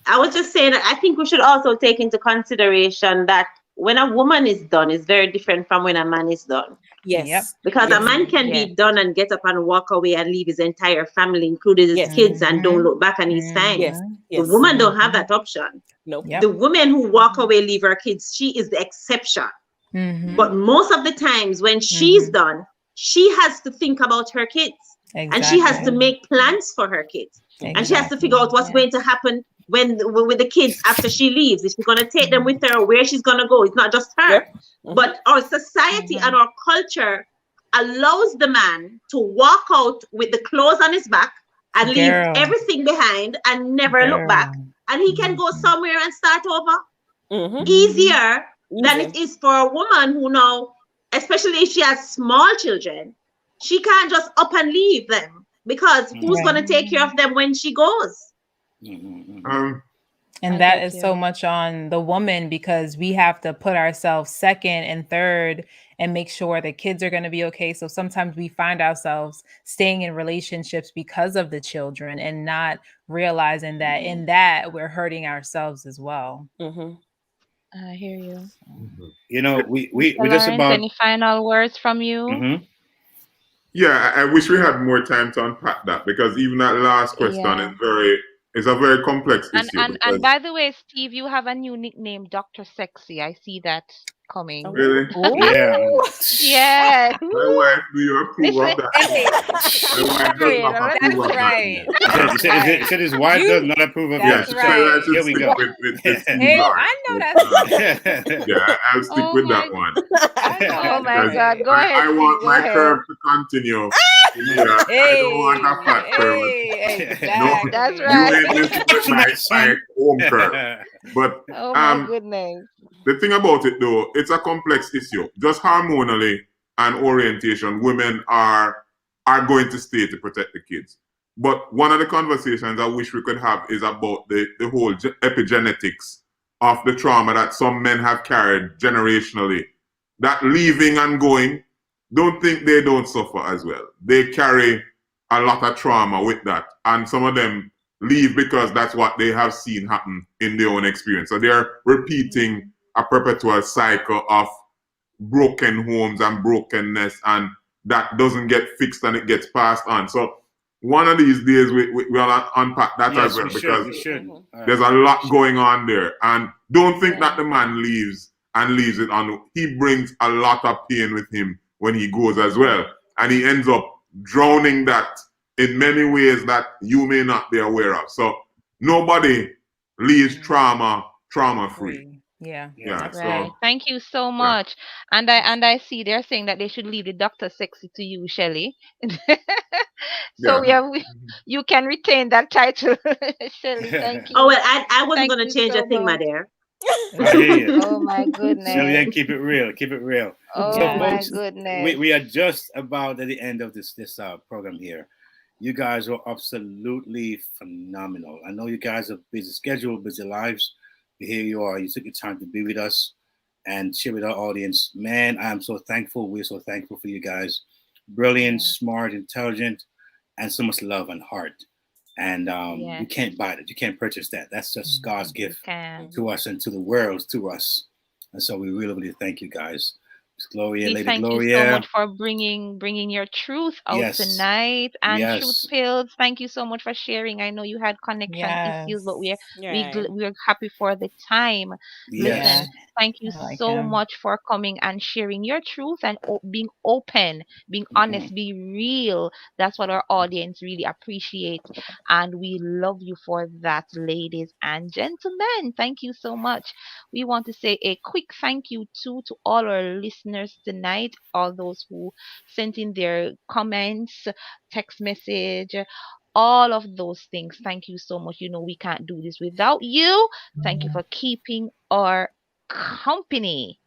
I was just saying that I think we should also take into consideration that when a woman is done, it's very different from when a man is done. Yes. Yep. Because a man can be done and get up and walk away and leave his entire family, including his kids, and don't look back and he's fine. Yes. The woman don't have that option. Nope. The woman who walk away, leave her kids, she is the exception. But most of the times when she's done, she has to think about her kids. And she has to make plans for her kids. And she has to figure out what's going to happen with the kids after she leaves. Is she going to take them with her? Where she's going to go? It's not just her. But our society and our culture allows the man to walk out with the clothes on his back and leave everything behind and never look back. And he can go somewhere and start over. Easier than it is for a woman who now, especially if she has small children, she can't just up and leave them because who's going to take care of them when she goes? And that is so much on the woman because we have to put ourselves second and third and make sure the kids are going to be okay. So sometimes we find ourselves staying in relationships because of the children and not realizing that in that we're hurting ourselves as well. I hear you. You know, we Lawrence, just about any final words from you? Yeah, I wish we had more time to unpack that because even that last question is a very complex issue. And by the way, Steve, you have a new nickname, Dr. Sexy. I see that coming. Really? Yeah. Yeah. My wife, do you approve of that? My wife does not approve of right. that. He said his wife does not approve of That's it. right. Here we go. With Hey, I know that's yeah, I'll stick with that one. Oh my God. Go ahead. I want Steve, my go ahead. curve to continue. I don't want a fat curve. Exactly. That's right. You ain't listening with my home curve. But Oh my goodness. the thing about it though, it's a complex issue. Just hormonally and orientation, women are going to stay to protect the kids. But one of the conversations I wish we could have is about the whole epigenetics of the trauma that some men have carried generationally. That leaving and going, don't think they don't suffer as well. They carry a lot of trauma with that. And some of them leave because that's what they have seen happen in their own experience. So they're repeating a perpetual cycle of broken homes and brokenness, and that doesn't get fixed and it gets passed on. So one of these days we'll unpack that as well, because there's a lot going on there. And don't think that the man leaves it on. He brings a lot of pain with him when he goes as well, and he ends up drowning that in many ways that you may not be aware of. So nobody leaves trauma free. Yeah. Right. So, Thank you so much. And I see they're saying that they should leave the Dr. Sexy to you, Shelley. So you can retain that title, Shelley. Thank you. Oh well, I wasn't Thank gonna you change so a thing, my much. dear. I hear you. Oh my goodness. Sylvian, keep it real. Keep it real. Oh So, my folks, goodness. we are just about at the end of this program here. You guys were absolutely phenomenal. I know you guys have busy schedule, busy lives. But here you are. You took your time to be with us and share with our audience. Man, I am so thankful. We're so thankful for you guys. Brilliant, smart, intelligent, and so much love and heart. And you can't buy it. You can't purchase that. That's just God's gift to us and to the world, to us. And so we really, really thank you guys. Miss Gloria, Lady Thank Gloria. you so much for bringing your truth out tonight, and Truth Pills. Thank you so much for sharing. I know you had connection issues, but we're happy for the time. Listen, thank you so much for coming and sharing your truth and being open, being honest, be real. That's what our audience really appreciates, and we love you for that, ladies and gentlemen. Thank you so much. We want to say a quick thank you to all our listeners tonight, all those who sent in their comments, text message, all of those things. Thank you so much. You know we can't do this without you. Thank you for keeping our company.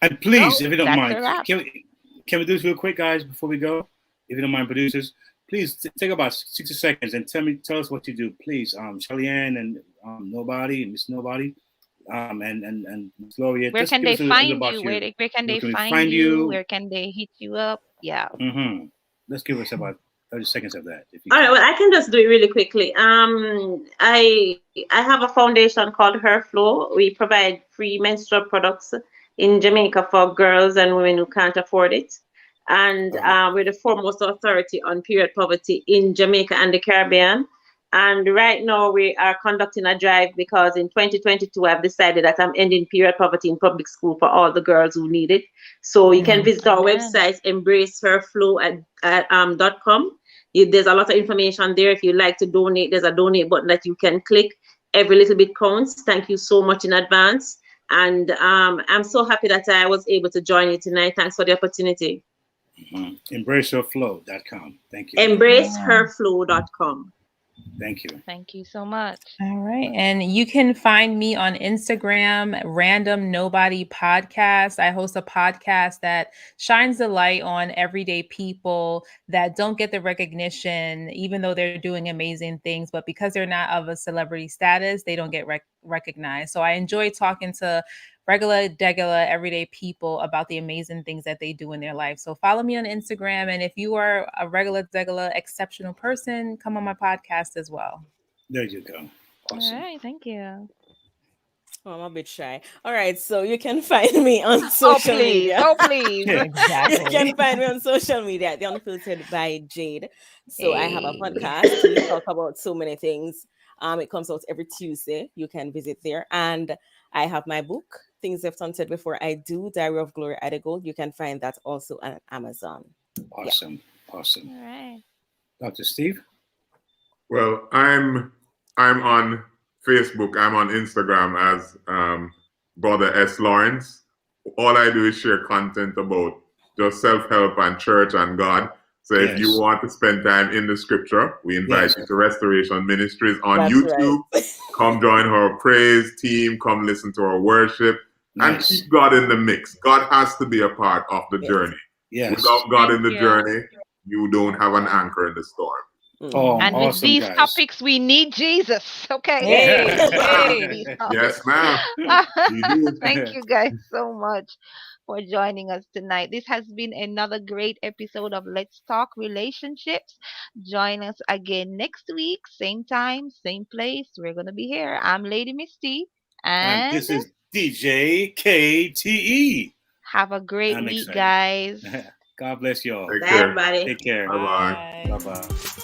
And please, if you don't mind, can we do this real quick, guys, before we go? If you don't mind, producers, please take about 60 seconds and tell us what you do, please. Shelly Ann and Nobody and Miss Nobody. And Gloria. Where can they find you? Where can they find you? Where can they hit you up? Yeah. Let's give us about 30 seconds of that. All right. Well, I can just do it really quickly. I have a foundation called Her Flow. We provide free menstrual products in Jamaica for girls and women who can't afford it. And we're the foremost authority on period poverty in Jamaica and the Caribbean. And right now we are conducting a drive because in 2022, I've decided that I'm ending period poverty in public school for all the girls who need it. So you can visit our website, embraceherflow.com. There's a lot of information there. If you'd like to donate, there's a donate button that you can click. Every little bit counts. Thank you so much in advance. And I'm so happy that I was able to join you tonight. Thanks for the opportunity. Embraceherflow.com. Thank you. Embraceherflow.com. Thank you. Thank you so much. All right. And you can find me on Instagram, Random Nobody Podcast. I host a podcast that shines the light on everyday people that don't get the recognition, even though they're doing amazing things. But because they're not of a celebrity status, they don't get recognized. So I enjoy talking to regular, everyday people about the amazing things that they do in their life. So follow me on Instagram. And if you are a regular, exceptional person, come on my podcast as well. There you go. Awesome. All right. Thank you. Oh, I'm a bit shy. All right. So you can find me on social media. Oh, please. Exactly. You can find me on social media, The Unfiltered by Jade. So I have a podcast. We talk about so many things. It comes out every Tuesday. You can visit there. And I have my book, Things Left Unsaid Before I Do, Diary of Glory Adigold. You can find that also on Amazon. Awesome. Awesome. All right. Dr. Steve? Well, I'm on Facebook. I'm on Instagram as Brother S. Lawrence. All I do is share content about just self-help and church and God. So if you want to spend time in the scripture, we invite you to Restoration Ministries on YouTube. Right. Come join our praise team. Come listen to our worship. And keep God in the mix. God has to be a part of the journey. Without God in the journey, you don't have an anchor in the storm. And with these topics, we need Jesus. Okay. Yes, ma'am. Thank you guys so much for joining us tonight. This has been another great episode of Let's Talk Relationships. Join us again next week, same time, same place. We're going to be here. I'm Lady Misty. And this is DJ KTE. Have a great I'm week, excited. guys. God bless you all. Take Bye, care. everybody. Take care. Bye bye. Bye bye.